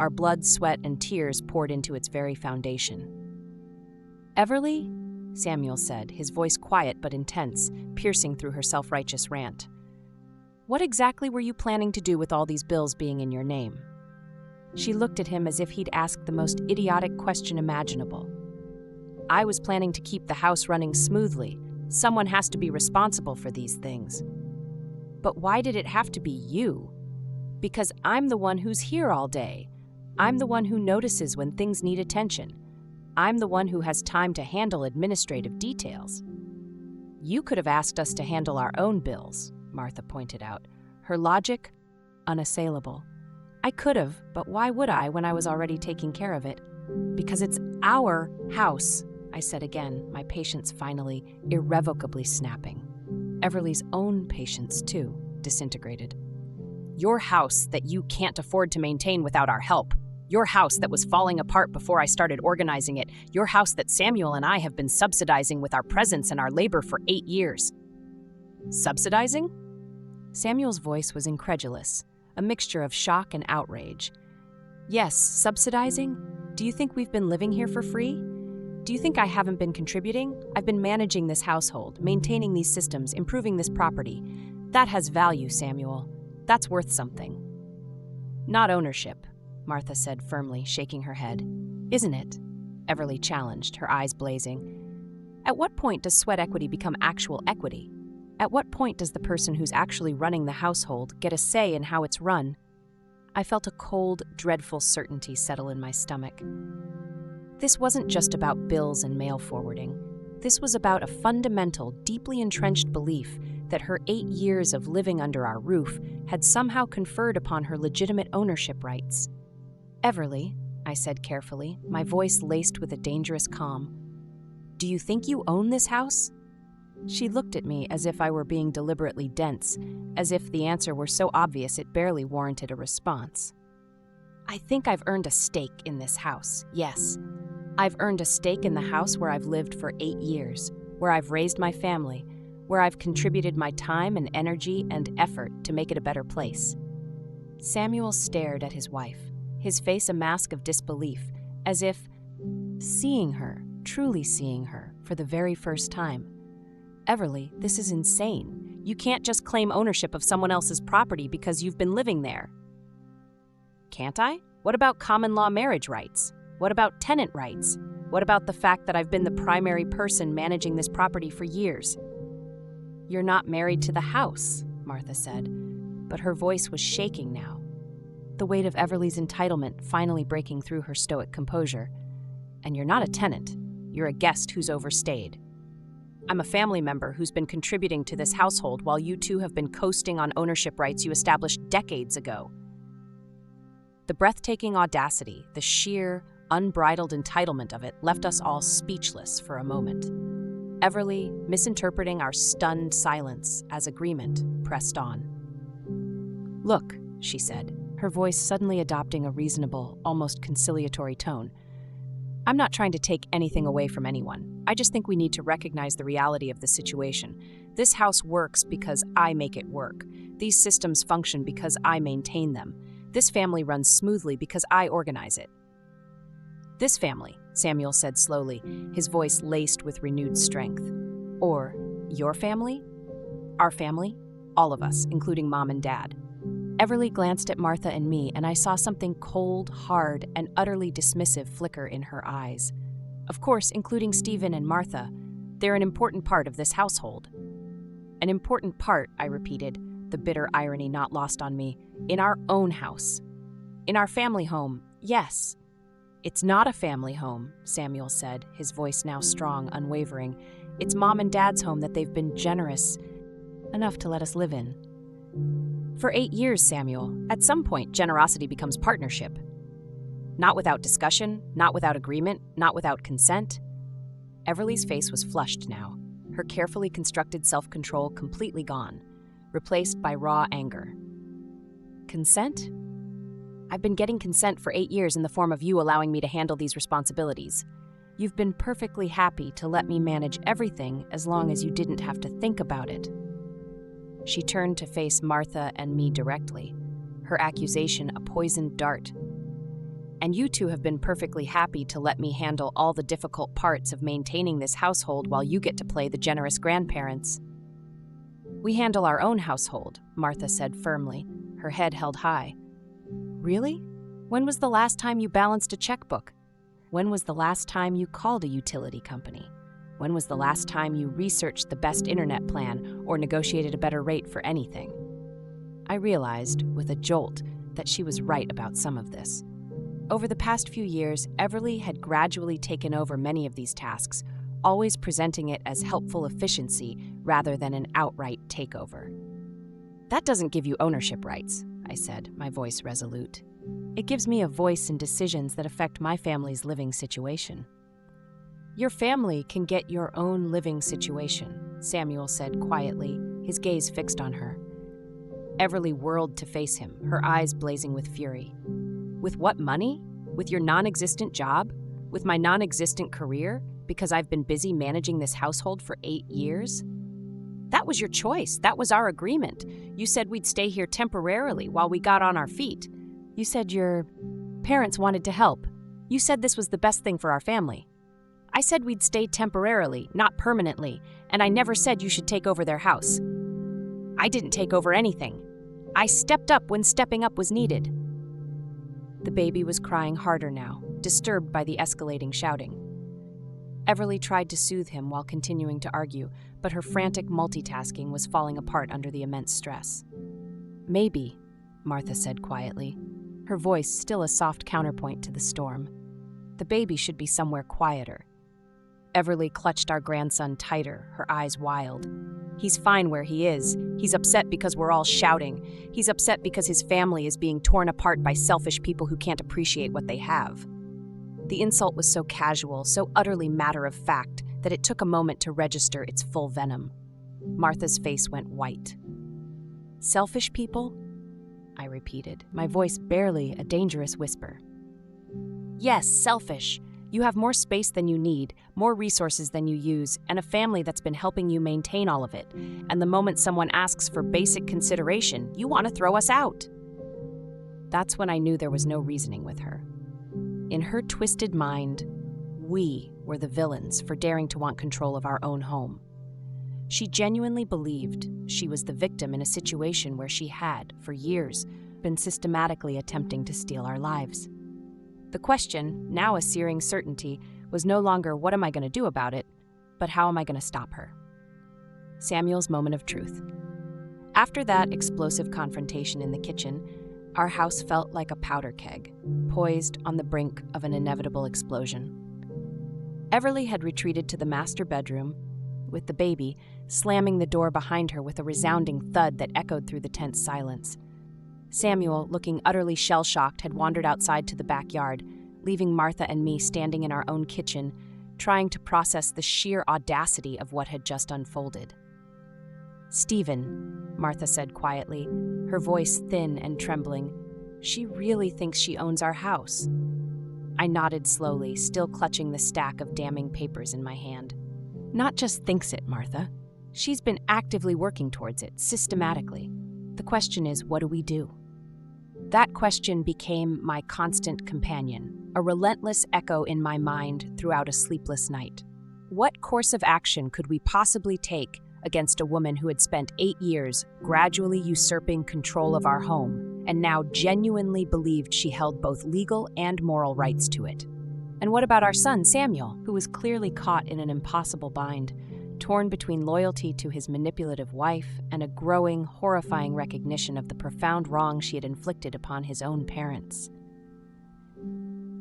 Our blood, sweat, and tears poured into its very foundation. "Everly?" Samuel said, his voice quiet but intense, piercing through her self-righteous rant. "What exactly were you planning to do with all these bills being in your name?" She looked at him as if he'd asked the most idiotic question imaginable. "I was planning to keep the house running smoothly. Someone has to be responsible for these things." "But why did it have to be you?" "Because I'm the one who's here all day. I'm the one who notices when things need attention. I'm the one who has time to handle administrative details." "You could have asked us to handle our own bills," Martha pointed out, her logic unassailable. "I could have, but why would I when I was already taking care of it?" "Because it's our house," I said again, my patience finally irrevocably snapping. Everly's own patience, too, disintegrated. "Your house that you can't afford to maintain without our help. Your house that was falling apart before I started organizing it. Your house that Samuel and I have been subsidizing with our presence and our labor for 8 years. Subsidizing?" Samuel's voice was incredulous, a mixture of shock and outrage. "Yes, subsidizing? Do you think we've been living here for free? Do you think I haven't been contributing? I've been managing this household, maintaining these systems, improving this property. That has value, Samuel. That's worth something." "Not ownership," Martha said firmly, shaking her head. "Isn't it?" Everly challenged, her eyes blazing. "At what point does sweat equity become actual equity? At what point does the person who's actually running the household get a say in how it's run?" I felt a cold, dreadful certainty settle in my stomach. This wasn't just about bills and mail forwarding. This was about a fundamental, deeply entrenched belief that her 8 years of living under our roof had somehow conferred upon her legitimate ownership rights. "Everly," I said carefully, my voice laced with a dangerous calm, "do you think you own this house?" She looked at me as if I were being deliberately dense, as if the answer were so obvious it barely warranted a response. "I think I've earned a stake in this house, yes. I've earned a stake in the house where I've lived for 8 years, where I've raised my family, where I've contributed my time and energy and effort to make it a better place." Samuel stared at his wife, his face a mask of disbelief, as if seeing her, truly seeing her, for the very first time. "Everly, this is insane. You can't just claim ownership of someone else's property because you've been living there." "Can't I? What about common law marriage rights? What about tenant rights? What about the fact that I've been the primary person managing this property for years?" "You're not married to the house," Martha said, but her voice was shaking now, the weight of Everly's entitlement finally breaking through her stoic composure. "And you're not a tenant. You're a guest who's overstayed. I'm a family member who's been contributing to this household while you two have been coasting on ownership rights you established decades ago." The breathtaking audacity, the sheer, unbridled entitlement of it left us all speechless for a moment. Everly, misinterpreting our stunned silence as agreement, pressed on. "Look," she said, her voice suddenly adopting a reasonable, almost conciliatory tone, "I'm not trying to take anything away from anyone. I just think we need to recognize the reality of the situation. This house works because I make it work. These systems function because I maintain them. This family runs smoothly because I organize it." "This family," Samuel said slowly, his voice laced with renewed strength. "Or your family? Our family? All of us, including Mom and Dad." Everly glanced at Martha and me, and I saw something cold, hard, and utterly dismissive flicker in her eyes. "Of course, including Stephen and Martha. They're an important part of this household." "An important part," I repeated, the bitter irony not lost on me, "in our own house. In our family home, yes." "It's not a family home," Samuel said, his voice now strong, unwavering. "It's Mom and Dad's home that they've been generous enough to let us live in." "For 8 years, Samuel. At some point, generosity becomes partnership. Not without discussion, not without agreement, not without consent." Everly's face was flushed now, her carefully constructed self-control completely gone, replaced by raw anger. "Consent? I've been getting consent for 8 years in the form of you allowing me to handle these responsibilities. You've been perfectly happy to let me manage everything as long as you didn't have to think about it." She turned to face Martha and me directly, her accusation a poisoned dart. "And you two have been perfectly happy to let me handle all the difficult parts of maintaining this household while you get to play the generous grandparents." "We handle our own household," Martha said firmly, her head held high. "Really? When was the last time you balanced a checkbook? When was the last time you called a utility company? When was the last time you researched the best internet plan or negotiated a better rate for anything?" I realized, with a jolt, that she was right about some of this. Over the past few years, Everly had gradually taken over many of these tasks, always presenting it as helpful efficiency rather than an outright takeover. "That doesn't give you ownership rights," I said, my voice resolute. "It gives me a voice in decisions that affect my family's living situation." "Your family can get your own living situation," Samuel said quietly, his gaze fixed on her. Everly whirled to face him, her eyes blazing with fury. "With what money? With your non-existent job? With my non-existent career? Because I've been busy managing this household for 8 years? That was your choice. That was our agreement. You said we'd stay here temporarily while we got on our feet. You said your parents wanted to help. You said this was the best thing for our family. I said we'd stay temporarily, not permanently, and I never said you should take over their house. I didn't take over anything. I stepped up when stepping up was needed." The baby was crying harder now, disturbed by the escalating shouting. Everly tried to soothe him while continuing to argue, but her frantic multitasking was falling apart under the immense stress. "Maybe," Martha said quietly, her voice still a soft counterpoint to the storm. "The baby should be somewhere quieter." Everly clutched our grandson tighter, her eyes wild. "He's fine where he is. He's upset because we're all shouting. He's upset because his family is being torn apart by selfish people who can't appreciate what they have." The insult was so casual, so utterly matter-of-fact, that it took a moment to register its full venom. Martha's face went white. "Selfish people?" I repeated, my voice barely a dangerous whisper. "Yes, selfish. You have more space than you need, more resources than you use, and a family that's been helping you maintain all of it. And the moment someone asks for basic consideration, you want to throw us out." That's when I knew there was no reasoning with her. In her twisted mind, we were the villains for daring to want control of our own home. She genuinely believed she was the victim in a situation where she had, for years, been systematically attempting to steal our lives. The question, now a searing certainty, was no longer what am I going to do about it, but how am I going to stop her? Samuel's moment of truth. After that explosive confrontation in the kitchen, our house felt like a powder keg, poised on the brink of an inevitable explosion. Everly had retreated to the master bedroom, with the baby slamming the door behind her with a resounding thud that echoed through the tense silence. Samuel, looking utterly shell-shocked, had wandered outside to the backyard, leaving Martha and me standing in our own kitchen, trying to process the sheer audacity of what had just unfolded. "Stephen," Martha said quietly, her voice thin and trembling, "she really thinks she owns our house." I nodded slowly, still clutching the stack of damning papers in my hand. "Not just thinks it, Martha. She's been actively working towards it, systematically. The question is, what do we do?" That question became my constant companion, a relentless echo in my mind throughout a sleepless night. What course of action could we possibly take against a woman who had spent 8 years gradually usurping control of our home and now genuinely believed she held both legal and moral rights to it? And what about our son, Samuel, who was clearly caught in an impossible bind, torn between loyalty to his manipulative wife and a growing, horrifying recognition of the profound wrong she had inflicted upon his own parents?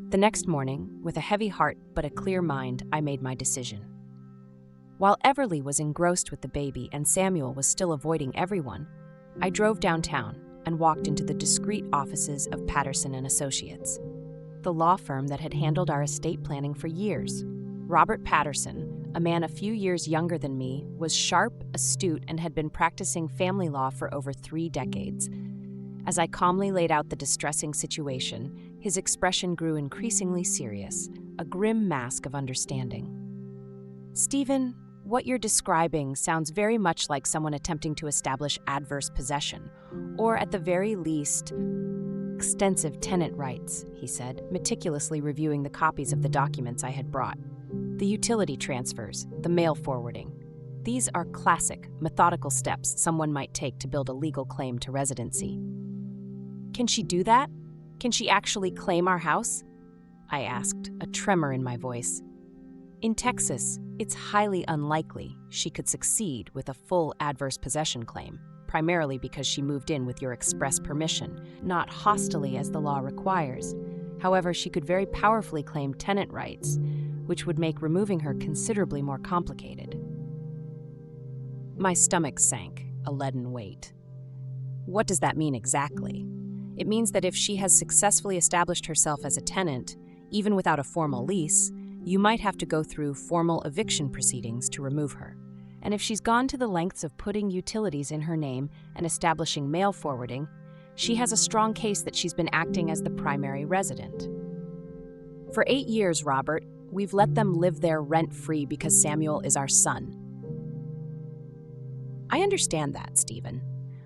The next morning, with a heavy heart but a clear mind, I made my decision. While Everly was engrossed with the baby and Samuel was still avoiding everyone, I drove downtown and walked into the discreet offices of Patterson and Associates, the law firm that had handled our estate planning for years. Robert Patterson, a man a few years younger than me, was sharp, astute, and had been practicing family law for over 3 decades. As I calmly laid out the distressing situation, his expression grew increasingly serious, a grim mask of understanding. Stephen, what you're describing sounds very much like someone attempting to establish adverse possession, or at the very least, extensive tenant rights, he said, meticulously reviewing the copies of the documents I had brought. The utility transfers, the mail forwarding. These are classic, methodical steps someone might take to build a legal claim to residency. Can she do that? Can she actually claim our house? I asked, a tremor in my voice. In Texas, it's highly unlikely she could succeed with a full adverse possession claim, primarily because she moved in with your express permission, not hostilely as the law requires. However, she could very powerfully claim tenant rights, which would make removing her considerably more complicated. My stomach sank, a leaden weight. What does that mean exactly? It means that if she has successfully established herself as a tenant, even without a formal lease, you might have to go through formal eviction proceedings to remove her. And if she's gone to the lengths of putting utilities in her name and establishing mail forwarding, she has a strong case that she's been acting as the primary resident. For 8 years, Robert, we've let them live there rent-free because Samuel is our son. I understand that, Stephen,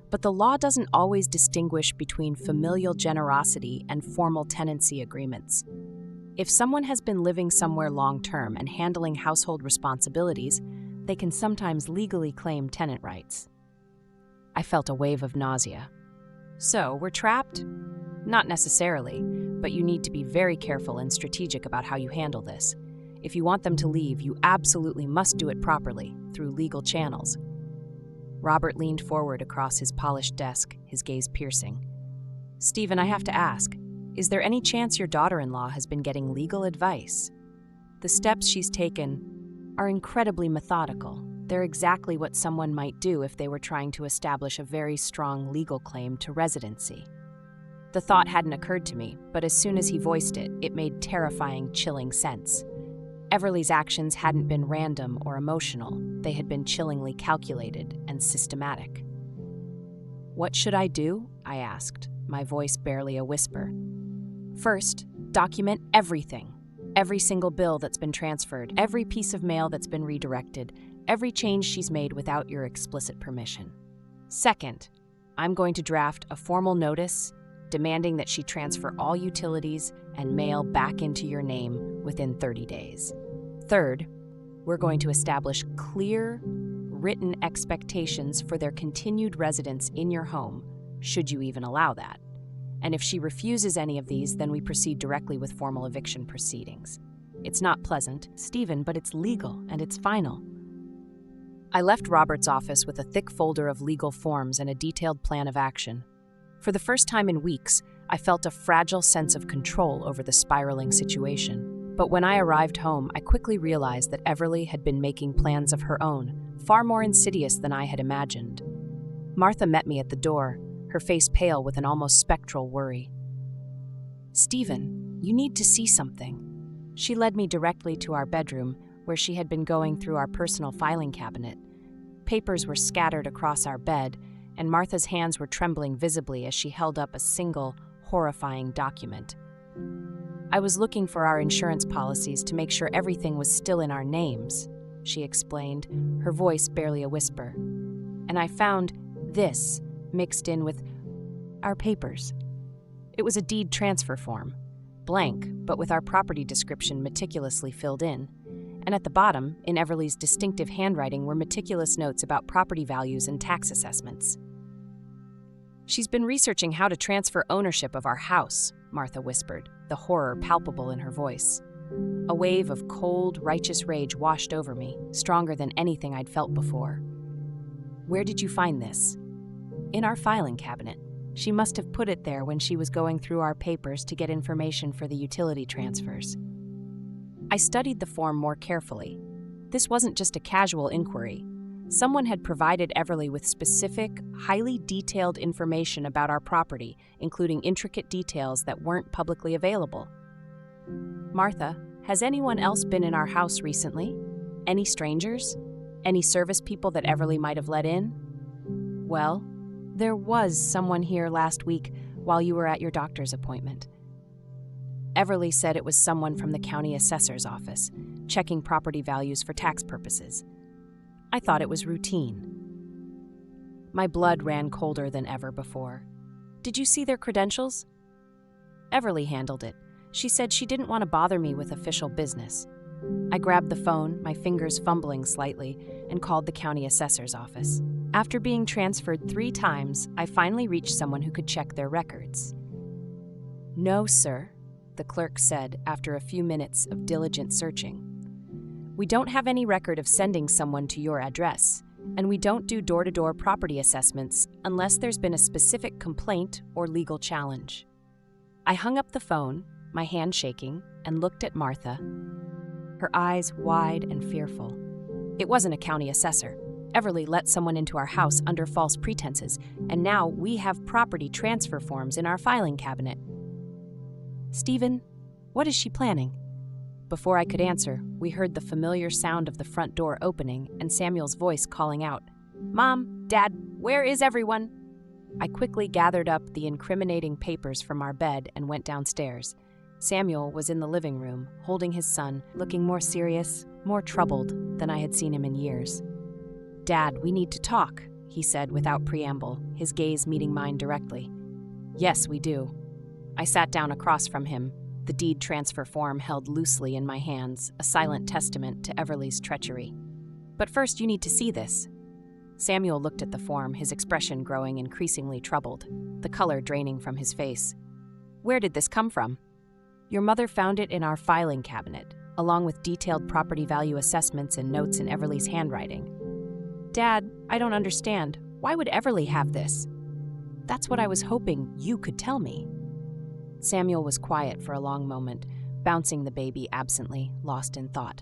but the law doesn't always distinguish between familial generosity and formal tenancy agreements. If someone has been living somewhere long-term and handling household responsibilities, they can sometimes legally claim tenant rights. I felt a wave of nausea. So, we're trapped? Not necessarily, but you need to be very careful and strategic about how you handle this. If you want them to leave, you absolutely must do it properly, through legal channels. Robert leaned forward across his polished desk, his gaze piercing. Stephen, I have to ask, is there any chance your daughter-in-law has been getting legal advice? The steps she's taken are incredibly methodical. They're exactly what someone might do if they were trying to establish a very strong legal claim to residency. The thought hadn't occurred to me, but as soon as he voiced it, it made terrifying, chilling sense. Everly's actions hadn't been random or emotional. They had been chillingly calculated and systematic. What should I do? I asked, my voice barely a whisper. First, document everything. Every single bill that's been transferred, every piece of mail that's been redirected, every change she's made without your explicit permission. Second, I'm going to draft a formal notice demanding that she transfer all utilities and mail back into your name within 30 days. Third, we're going to establish clear, written expectations for their continued residence in your home, should you even allow that. And if she refuses any of these, then we proceed directly with formal eviction proceedings. It's not pleasant, Stephen, but it's legal and it's final. I left Robert's office with a thick folder of legal forms and a detailed plan of action. For the first time in weeks, I felt a fragile sense of control over the spiraling situation. But when I arrived home, I quickly realized that Everly had been making plans of her own, far more insidious than I had imagined. Martha met me at the door, her face pale with an almost spectral worry. Stephen, you need to see something. She led me directly to our bedroom, where she had been going through our personal filing cabinet. Papers were scattered across our bed, and Martha's hands were trembling visibly as she held up a single, horrifying document. I was looking for our insurance policies to make sure everything was still in our names, she explained, her voice barely a whisper. And I found this mixed in with our papers. It was a deed transfer form, blank, but with our property description meticulously filled in. And at the bottom, in Everly's distinctive handwriting, were meticulous notes about property values and tax assessments. She's been researching how to transfer ownership of our house, Martha whispered, the horror palpable in her voice. A wave of cold, righteous rage washed over me, stronger than anything I'd felt before. Where did you find this? In our filing cabinet. She must have put it there when she was going through our papers to get information for the utility transfers. I studied the form more carefully. This wasn't just a casual inquiry. Someone had provided Everly with specific, highly detailed information about our property, including intricate details that weren't publicly available. Martha, has anyone else been in our house recently? Any strangers? Any service people that Everly might have let in? Well, there was someone here last week while you were at your doctor's appointment. Everly said it was someone from the county assessor's office, checking property values for tax purposes. I thought it was routine. My blood ran colder than ever before. Did you see their credentials? Everly handled it. She said she didn't want to bother me with official business. I grabbed the phone, my fingers fumbling slightly, and called the county assessor's office. After being transferred 3 times, I finally reached someone who could check their records. "No, sir," the clerk said after a few minutes of diligent searching. "We don't have any record of sending someone to your address, and we don't do door-to-door property assessments unless there's been a specific complaint or legal challenge." I hung up the phone, my hand shaking, and looked at Martha, her eyes wide and fearful. It wasn't a county assessor. Everly let someone into our house under false pretenses, and now we have property transfer forms in our filing cabinet. "Stephen, what is she planning?" Before I could answer, we heard the familiar sound of the front door opening and Samuel's voice calling out, "Mom, Dad, where is everyone?" I quickly gathered up the incriminating papers from our bed and went downstairs. Samuel was in the living room, holding his son, looking more serious, more troubled than I had seen him in years. "Dad, we need to talk," he said without preamble, his gaze meeting mine directly. "Yes, we do." I sat down across from him, the deed transfer form held loosely in my hands, a silent testament to Everly's treachery. "But first you need to see this." Samuel looked at the form, his expression growing increasingly troubled, the color draining from his face. "Where did this come from?" "Your mother found it in our filing cabinet, along with detailed property value assessments and notes in Everly's handwriting." "Dad, I don't understand. Why would Everly have this?" "That's what I was hoping you could tell me." Samuel was quiet for a long moment, bouncing the baby absently, lost in thought.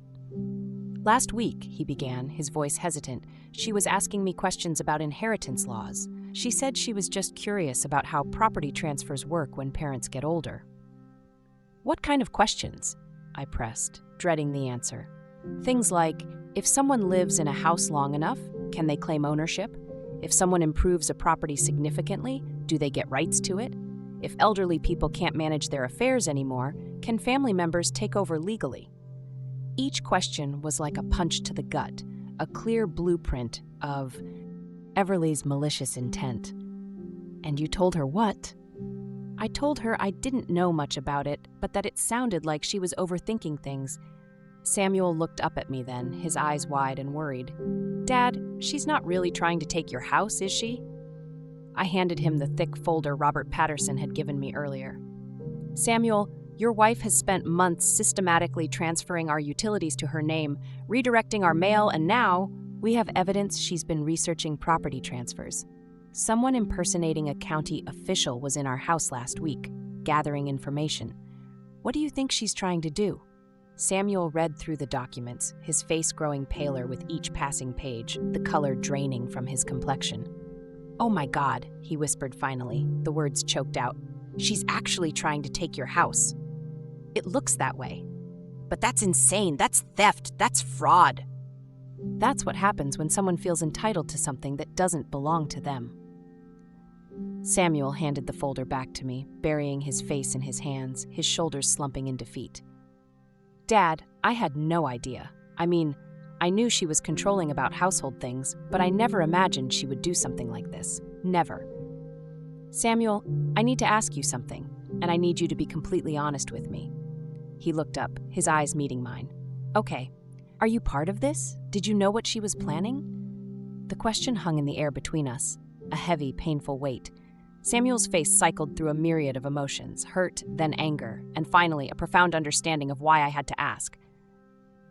"Last week," he began, his voice hesitant, "she was asking me questions about inheritance laws. She said she was just curious about how property transfers work when parents get older." "What kind of questions?" I pressed, dreading the answer. "Things like, if someone lives in a house long enough, can they claim ownership? If someone improves a property significantly, do they get rights to it? If elderly people can't manage their affairs anymore, can family members take over legally?" Each question was like a punch to the gut, a clear blueprint of Everly's malicious intent. "And you told her what?" I told her I didn't know much about it, but that it sounded like she was overthinking things. Samuel looked up at me then, his eyes wide and worried. "Dad, she's not really trying to take your house, is she?" I handed him the thick folder Robert Patterson had given me earlier. "Samuel, your wife has spent months systematically transferring our utilities to her name, redirecting our mail, and now we have evidence she's been researching property transfers. Someone impersonating a county official was in our house last week, gathering information. What do you think she's trying to do?" Samuel read through the documents, his face growing paler with each passing page, the color draining from his complexion. "Oh my God," he whispered finally, the words choked out. "She's actually trying to take your house." "It looks that way." "But that's insane. That's theft. That's fraud." That's what happens when someone feels entitled to something that doesn't belong to them. Samuel handed the folder back to me, burying his face in his hands, his shoulders slumping in defeat. "Dad, I had no idea. I mean, I knew she was controlling about household things, but I never imagined she would do something like this. Never. Samuel, I need to ask you something, and I need you to be completely honest with me." He looked up, his eyes meeting mine. "Okay. Are you part of this? Did you know what she was planning?" The question hung in the air between us, a heavy, painful weight. Samuel's face cycled through a myriad of emotions, hurt, then anger, and finally a profound understanding of why I had to ask.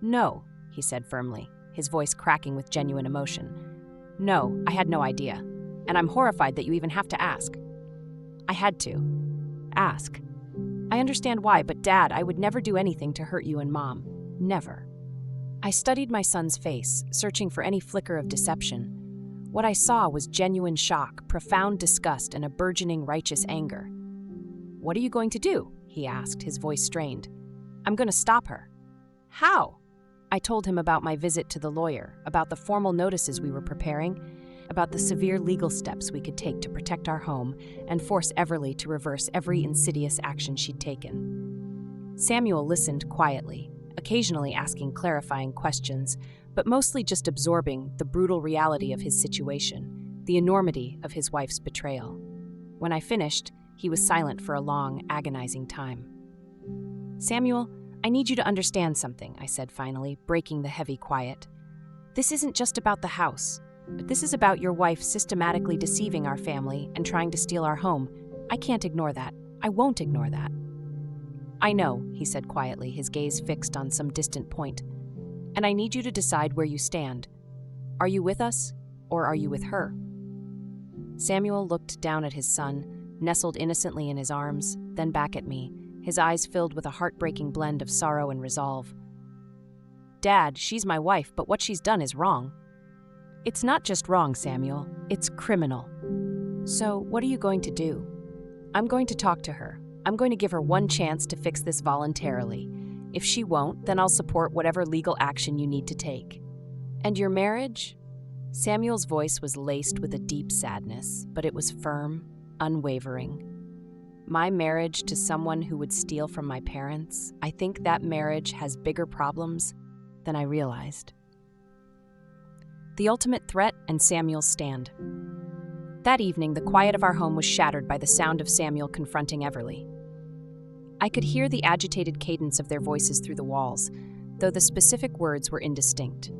"No," he said firmly, his voice cracking with genuine emotion. "No, I had no idea, and I'm horrified that you even have to ask." I had to. Ask. "I understand why, but Dad, I would never do anything to hurt you and Mom. Never." I studied my son's face, searching for any flicker of deception. What I saw was genuine shock, profound disgust, and a burgeoning righteous anger. "What are you going to do?" he asked, his voice strained. "I'm going to stop her." "How?" I told him about my visit to the lawyer, about the formal notices we were preparing, about the severe legal steps we could take to protect our home and force Everly to reverse every insidious action she'd taken. Samuel listened quietly, occasionally asking clarifying questions, but mostly just absorbing the brutal reality of his situation, the enormity of his wife's betrayal. When I finished, he was silent for a long, agonizing time. "Samuel, I need you to understand something," I said finally, breaking the heavy quiet. "This isn't just about the house. This is about your wife systematically deceiving our family and trying to steal our home. I can't ignore that. I won't ignore that." "I know," he said quietly, his gaze fixed on some distant point. "And I need you to decide where you stand. Are you with us, or are you with her?" Samuel looked down at his son, nestled innocently in his arms, then back at me, his eyes filled with a heartbreaking blend of sorrow and resolve. "Dad, she's my wife, but what she's done is wrong." "It's not just wrong, Samuel. It's criminal." "So, what are you going to do?" "I'm going to talk to her. I'm going to give her one chance to fix this voluntarily. If she won't, then I'll support whatever legal action you need to take." "And your marriage?" Samuel's voice was laced with a deep sadness, but it was firm, unwavering. "My marriage to someone who would steal from my parents, I think that marriage has bigger problems than I realized." The ultimate threat and Samuel's stand. That evening, the quiet of our home was shattered by the sound of Samuel confronting Everly. I could hear the agitated cadence of their voices through the walls, though the specific words were indistinct.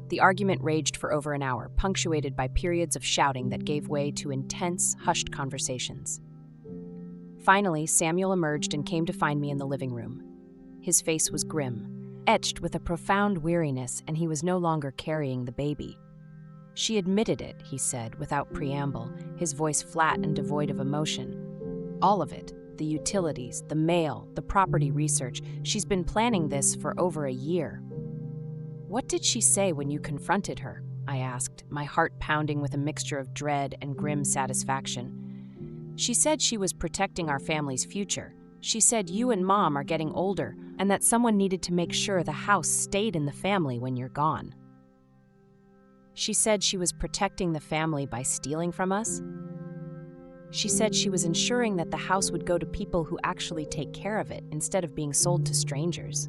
The argument raged for over an hour, punctuated by periods of shouting that gave way to intense, hushed conversations. Finally, Samuel emerged and came to find me in the living room. His face was grim, etched with a profound weariness, and he was no longer carrying the baby. "She admitted it," he said, without preamble, his voice flat and devoid of emotion. "All of it. The utilities, the mail, the property research. She's been planning this for over a year." "What did she say when you confronted her?" I asked, my heart pounding with a mixture of dread and grim satisfaction. "She said she was protecting our family's future. She said you and Mom are getting older and that someone needed to make sure the house stayed in the family when you're gone." "She said she was protecting the family by stealing from us?" "She said she was ensuring that the house would go to people who actually take care of it instead of being sold to strangers."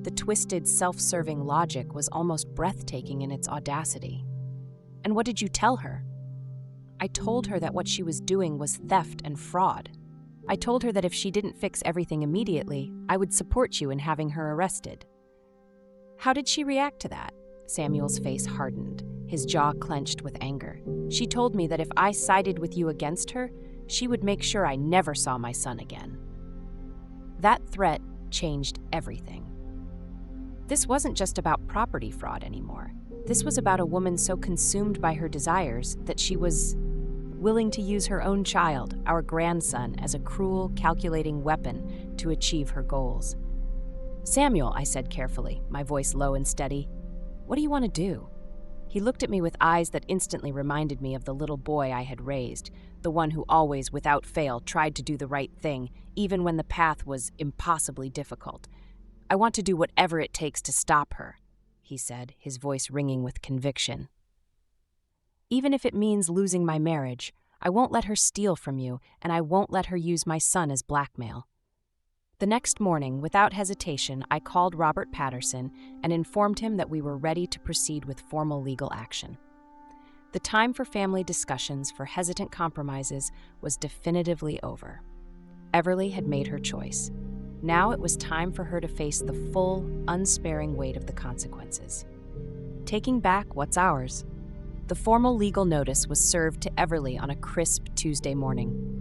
The twisted, self-serving logic was almost breathtaking in its audacity. "And what did you tell her?" "I told her that what she was doing was theft and fraud. I told her that if she didn't fix everything immediately, I would support you in having her arrested." "How did she react to that?" Samuel's face hardened, his jaw clenched with anger. "She told me that if I sided with you against her, she would make sure I never saw my son again." That threat changed everything. This wasn't just about property fraud anymore. This was about a woman so consumed by her desires that she was willing to use her own child, our grandson, as a cruel, calculating weapon to achieve her goals. "Samuel," I said carefully, my voice low and steady, "what do you want to do?" He looked at me with eyes that instantly reminded me of the little boy I had raised, the one who always, without fail, tried to do the right thing, even when the path was impossibly difficult. "I want to do whatever it takes to stop her," he said, his voice ringing with conviction. "Even if it means losing my marriage, I won't let her steal from you, and I won't let her use my son as blackmail." The next morning, without hesitation, I called Robert Patterson and informed him that we were ready to proceed with formal legal action. The time for family discussions for hesitant compromises was definitively over. Everly had made her choice. Now it was time for her to face the full, unsparing weight of the consequences. Taking back what's ours. The formal legal notice was served to Everly on a crisp Tuesday morning.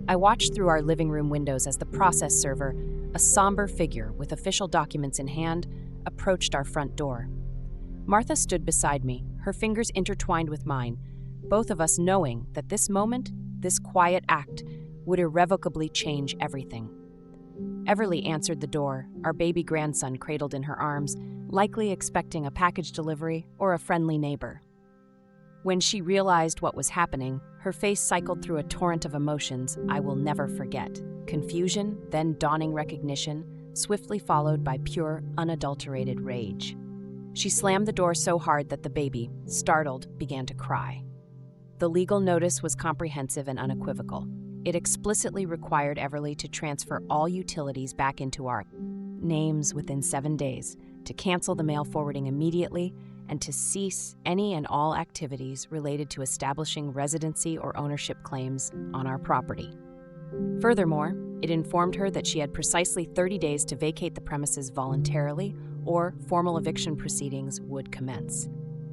I watched through our living room windows as the process server, a somber figure with official documents in hand, approached our front door. Martha stood beside me, her fingers intertwined with mine, both of us knowing that this moment, this quiet act, would irrevocably change everything. Everly answered the door, our baby grandson cradled in her arms, likely expecting a package delivery or a friendly neighbor. When she realized what was happening, her face cycled through a torrent of emotions I will never forget. Confusion, then dawning recognition, swiftly followed by pure, unadulterated rage. She slammed the door so hard that the baby, startled, began to cry. The legal notice was comprehensive and unequivocal. It explicitly required Everly to transfer all utilities back into our names within 7 days, to cancel the mail forwarding immediately, and to cease any and all activities related to establishing residency or ownership claims on our property. Furthermore, it informed her that she had precisely 30 days to vacate the premises voluntarily, or formal eviction proceedings would commence.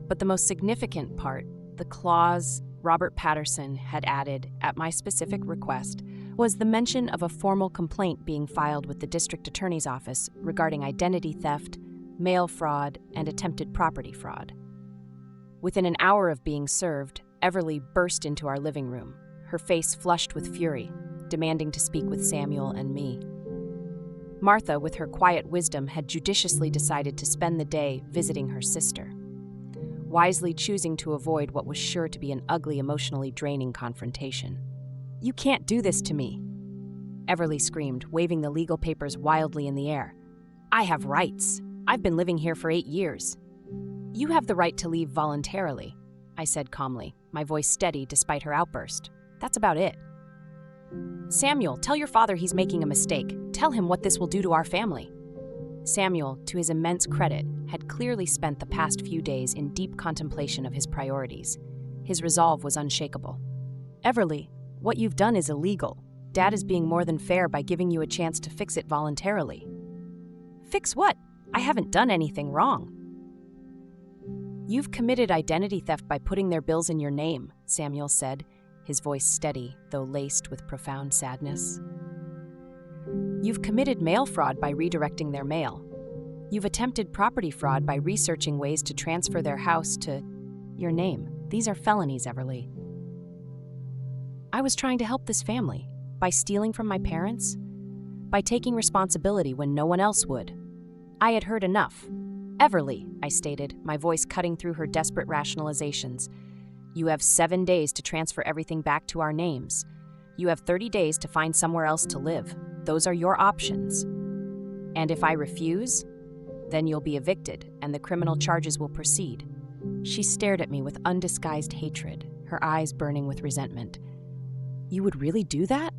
But the most significant part, the clause Robert Patterson had added at my specific request, was the mention of a formal complaint being filed with the district attorney's office regarding identity theft, mail fraud, and attempted property fraud. Within an hour of being served, Everly burst into our living room, her face flushed with fury, demanding to speak with Samuel and me. Martha, with her quiet wisdom, had judiciously decided to spend the day visiting her sister, wisely choosing to avoid what was sure to be an ugly, emotionally draining confrontation. "You can't do this to me," Everly screamed, waving the legal papers wildly in the air. "I have rights. I've been living here for 8 years." "You have the right to leave voluntarily," I said calmly, my voice steady despite her outburst. "That's about it." "Samuel, tell your father he's making a mistake. Tell him what this will do to our family." Samuel, to his immense credit, had clearly spent the past few days in deep contemplation of his priorities. His resolve was unshakable. "Everly, what you've done is illegal. Dad is being more than fair by giving you a chance to fix it voluntarily." "Fix what? I haven't done anything wrong." "You've committed identity theft by putting their bills in your name," Samuel said, his voice steady, though laced with profound sadness. "You've committed mail fraud by redirecting their mail. You've attempted property fraud by researching ways to transfer their house to your name. These are felonies, Everly." "I was trying to help this family. By stealing from my parents? By taking responsibility when no one else would. I had heard enough." "Everly," I stated, my voice cutting through her desperate rationalizations, "you have 7 days to transfer everything back to our names. You have 30 days to find somewhere else to live. Those are your options. And if I refuse, then you'll be evicted and the criminal charges will proceed." She stared at me with undisguised hatred, her eyes burning with resentment. "You would really do that?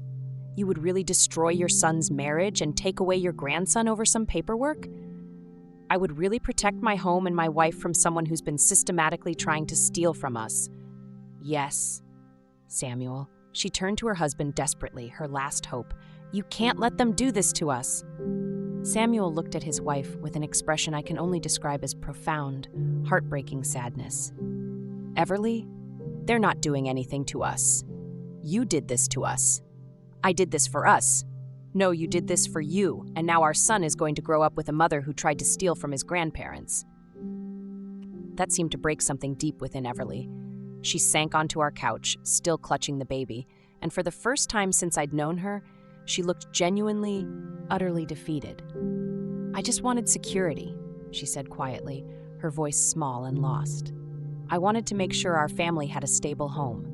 You would really destroy your son's marriage and take away your grandson over some paperwork? I would really protect my home and my wife from someone who's been systematically trying to steal from us?" "Yes, Samuel." She turned to her husband desperately, her last hope. "You can't let them do this to us." Samuel looked at his wife with an expression I can only describe as profound, heartbreaking sadness. "Everly, they're not doing anything to us. You did this to us. I did this for us. No, you did this for you, and now our son is going to grow up with a mother who tried to steal from his grandparents." That seemed to break something deep within Everly. She sank onto our couch, still clutching the baby, and for the first time since I'd known her, she looked genuinely, utterly defeated. "I just wanted security," she said quietly, her voice small and lost. "I wanted to make sure our family had a stable home."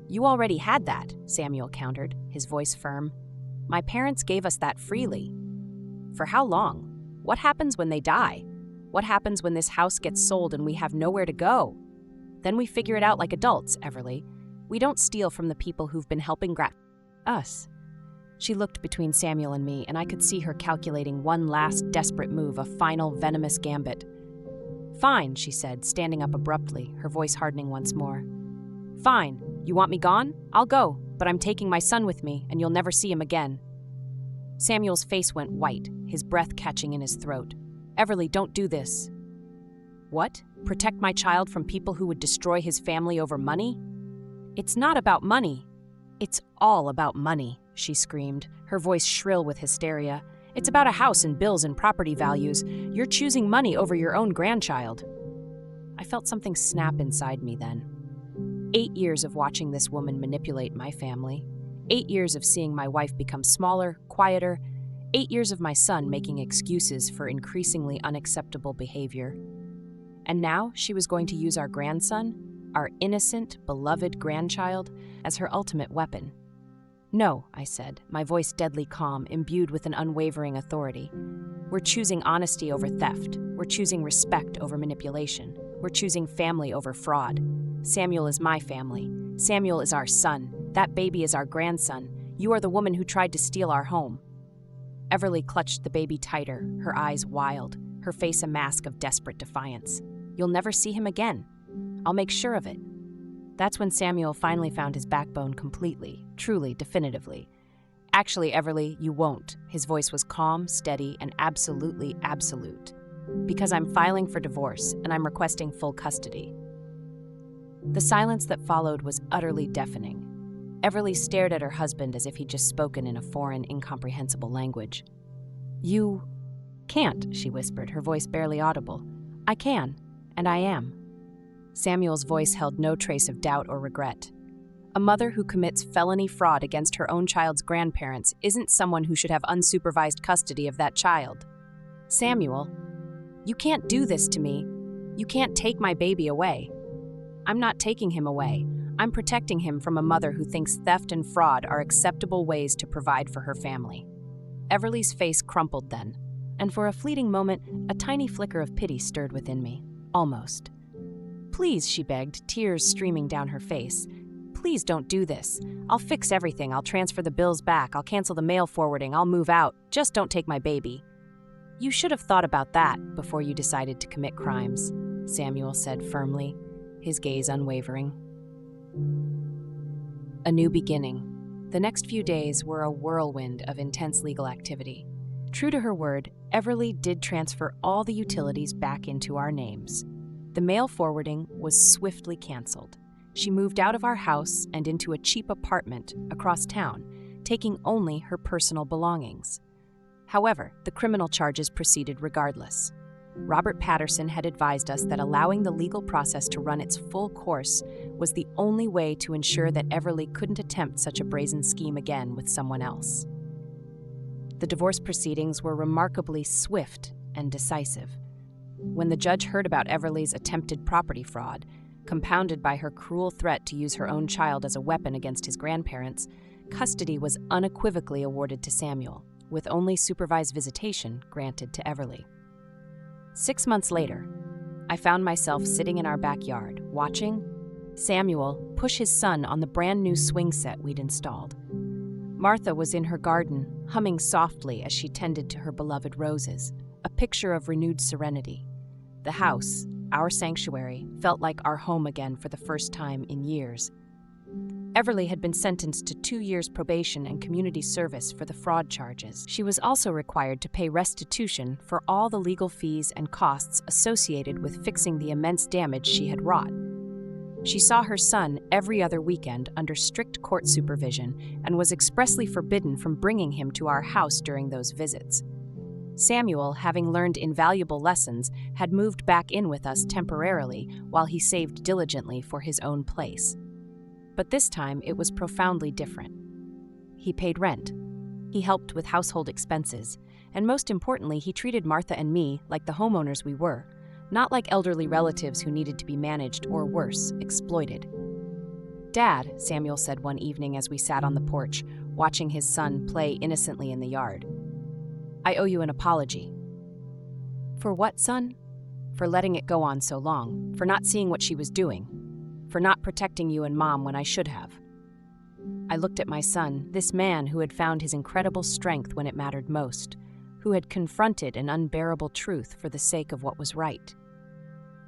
"You already had that," Samuel countered, his voice firm. "My parents gave us that freely." "For how long? What happens when they die? What happens when this house gets sold and we have nowhere to go? Then we figure it out like adults, Everly. We don't steal from the people who've been helping us." She looked between Samuel and me, and I could see her calculating one last desperate move, a final venomous gambit. "Fine," she said, standing up abruptly, her voice hardening once more. "Fine. You want me gone? I'll go, but I'm taking my son with me, and you'll never see him again." Samuel's face went white, his breath catching in his throat. "Everly, don't do this." "What? Protect my child from people who would destroy his family over money?" "It's not about money. It's all about money," she screamed, her voice shrill with hysteria. "It's about a house and bills and property values. You're choosing money over your own grandchild." I felt something snap inside me then. 8 years of watching this woman manipulate my family. 8 years of seeing my wife become smaller, quieter. 8 years of my son making excuses for increasingly unacceptable behavior. And now she was going to use our grandson, our innocent, beloved grandchild, as her ultimate weapon. "No," I said, my voice deadly calm, imbued with an unwavering authority. "We're choosing honesty over theft. We're choosing respect over manipulation. We're choosing family over fraud. Samuel is my family. Samuel is our son. That baby is our grandson. You are the woman who tried to steal our home." Everly clutched the baby tighter, her eyes wild, her face a mask of desperate defiance. "You'll never see him again. I'll make sure of it." That's when Samuel finally found his backbone completely, truly, definitively. "Actually, Everly, you won't." His voice was calm, steady, and absolutely absolute. "Because I'm filing for divorce, and I'm requesting full custody." The silence that followed was utterly deafening. Everly stared at her husband as if he'd just spoken in a foreign, incomprehensible language. "You can't," she whispered, her voice barely audible. "I can, and I am." Samuel's voice held no trace of doubt or regret. A mother who commits felony fraud against her own child's grandparents isn't someone who should have unsupervised custody of that child. "Samuel, you can't do this to me. You can't take my baby away." "I'm not taking him away. I'm protecting him from a mother who thinks theft and fraud are acceptable ways to provide for her family." Everly's face crumpled then, and for a fleeting moment, a tiny flicker of pity stirred within me. Almost. "Please," she begged, tears streaming down her face. "Please don't do this. I'll fix everything. I'll transfer the bills back. I'll cancel the mail forwarding. I'll move out. Just don't take my baby." "You should have thought about that before you decided to commit crimes," Samuel said firmly, his gaze unwavering. A new beginning. The next few days were a whirlwind of intense legal activity. True to her word, Everly did transfer all the utilities back into our names. The mail forwarding was swiftly canceled. She moved out of our house and into a cheap apartment across town, taking only her personal belongings. However, the criminal charges proceeded regardless. Robert Patterson had advised us that allowing the legal process to run its full course was the only way to ensure that Everly couldn't attempt such a brazen scheme again with someone else. The divorce proceedings were remarkably swift and decisive. When the judge heard about Everly's attempted property fraud, compounded by her cruel threat to use her own child as a weapon against his grandparents, custody was unequivocally awarded to Samuel, with only supervised visitation granted to Everly. 6 months later, I found myself sitting in our backyard, watching Samuel push his son on the brand new swing set we'd installed. Martha was in her garden, humming softly as she tended to her beloved roses, a picture of renewed serenity. The house, our sanctuary, felt like our home again for the first time in years. Everly had been sentenced to 2 years probation and community service for the fraud charges. She was also required to pay restitution for all the legal fees and costs associated with fixing the immense damage she had wrought. She saw her son every other weekend under strict court supervision and was expressly forbidden from bringing him to our house during those visits. Samuel, having learned invaluable lessons, had moved back in with us temporarily while he saved diligently for his own place. But this time it was profoundly different. He paid rent. He helped with household expenses. And most importantly, he treated Martha and me like the homeowners we were, not like elderly relatives who needed to be managed or, worse, exploited. "Dad," Samuel said one evening as we sat on the porch, watching his son play innocently in the yard, "I owe you an apology." "For what, son?" "For letting it go on so long, for not seeing what she was doing, for not protecting you and Mom when I should have." I looked at my son, this man who had found his incredible strength when it mattered most, who had confronted an unbearable truth for the sake of what was right.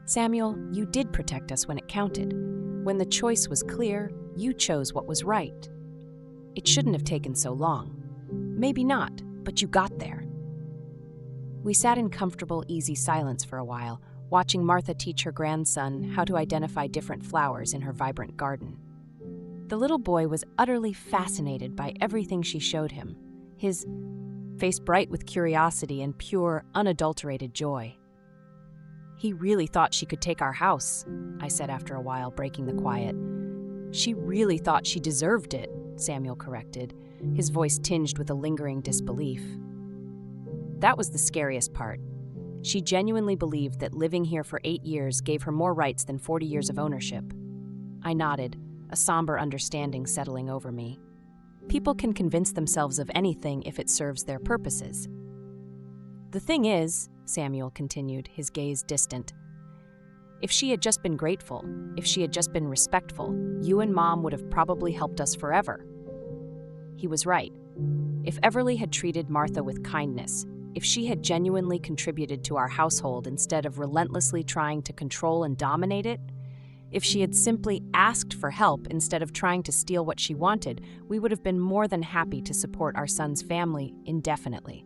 "Samuel, you did protect us when it counted. When the choice was clear, you chose what was right. It shouldn't have taken so long. Maybe not, but you got there." We sat in comfortable, easy silence for a while, watching Martha teach her grandson how to identify different flowers in her vibrant garden. The little boy was utterly fascinated by everything she showed him, his face bright with curiosity and pure, unadulterated joy. "He really thought she could take our house," I said after a while, breaking the quiet. "She really thought she deserved it," Samuel corrected, his voice tinged with a lingering disbelief. That was the scariest part. She genuinely believed that living here for 8 years gave her more rights than 40 years of ownership. I nodded, a somber understanding settling over me. People can convince themselves of anything if it serves their purposes. "The thing is," Samuel continued, his gaze distant, If she had just been grateful, if she had just been respectful, you and Mom would have probably helped us forever." He was right. If Everly had treated Martha with kindness, if she had genuinely contributed to our household instead of relentlessly trying to control and dominate it, if she had simply asked for help instead of trying to steal what she wanted, we would have been more than happy to support our son's family indefinitely.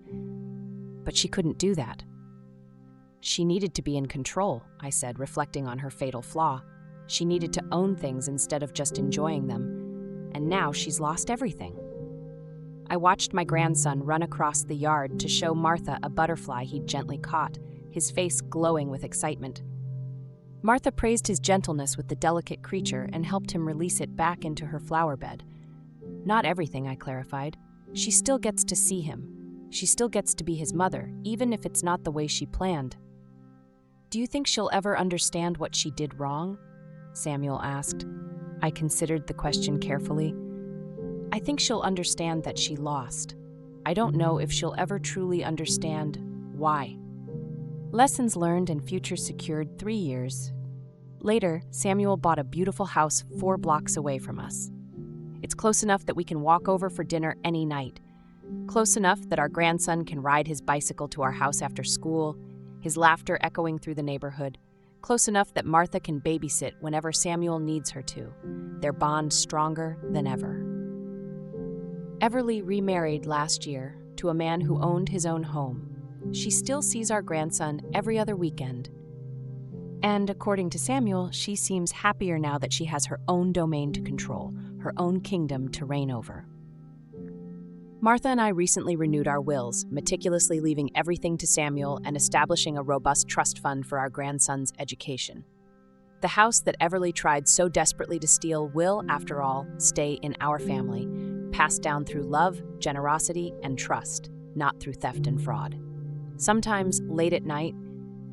But she couldn't do that. "She needed to be in control," I said, reflecting on her fatal flaw. "She needed to own things instead of just enjoying them. And now she's lost everything." I watched my grandson run across the yard to show Martha a butterfly he'd gently caught, his face glowing with excitement. Martha praised his gentleness with the delicate creature and helped him release it back into her flower bed. "Not everything," I clarified. "She still gets to see him. She still gets to be his mother, even if it's not the way she planned." "Do you think she'll ever understand what she did wrong?" Samuel asked. I considered the question carefully. "I think she'll understand that she lost. I don't know if she'll ever truly understand why." Lessons learned and future secured 3 years. Later, Samuel bought a beautiful house 4 blocks away from us. It's close enough that we can walk over for dinner any night. Close enough that our grandson can ride his bicycle to our house after school, his laughter echoing through the neighborhood. Close enough that Martha can babysit whenever Samuel needs her to, their bond stronger than ever. Everly remarried last year to a man who owned his own home. She still sees our grandson every other weekend. And according to Samuel, she seems happier now that she has her own domain to control, her own kingdom to reign over. Martha and I recently renewed our wills, meticulously leaving everything to Samuel and establishing a robust trust fund for our grandson's education. The house that Everly tried so desperately to steal will, after all, stay in our family, passed down through love, generosity, and trust, not through theft and fraud. Sometimes, late at night,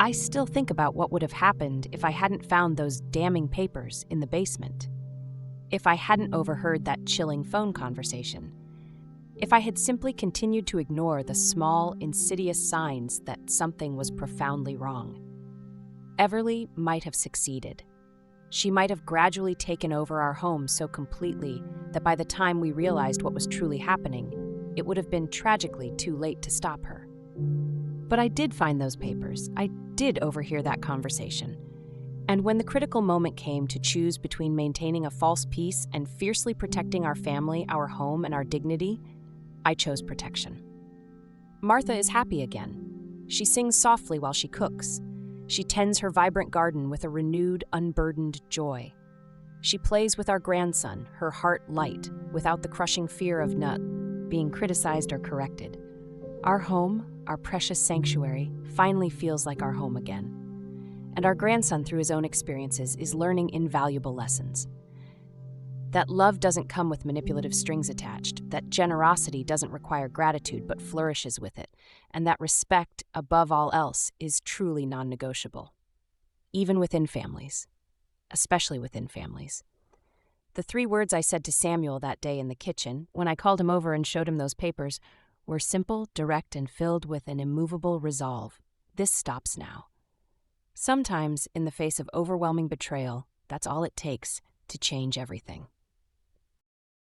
I still think about what would have happened if I hadn't found those damning papers in the basement. If I hadn't overheard that chilling phone conversation. If I had simply continued to ignore the small, insidious signs that something was profoundly wrong. Everly might have succeeded. She might have gradually taken over our home so completely that by the time we realized what was truly happening, it would have been tragically too late to stop her. But I did find those papers. I did overhear that conversation. And when the critical moment came to choose between maintaining a false peace and fiercely protecting our family, our home, and our dignity, I chose protection. Martha is happy again. She sings softly while she cooks. She tends her vibrant garden with a renewed, unburdened joy. She plays with our grandson, her heart light, without the crushing fear of being criticized or corrected. Our home, our precious sanctuary, finally feels like our home again. And our grandson, through his own experiences, is learning invaluable lessons. That love doesn't come with manipulative strings attached, that generosity doesn't require gratitude but flourishes with it, and that respect, above all else, is truly non-negotiable. Even within families. Especially within families. The 3 words I said to Samuel that day in the kitchen, when I called him over and showed him those papers, were simple, direct, and filled with an immovable resolve. This stops now. Sometimes, in the face of overwhelming betrayal, that's all it takes to change everything.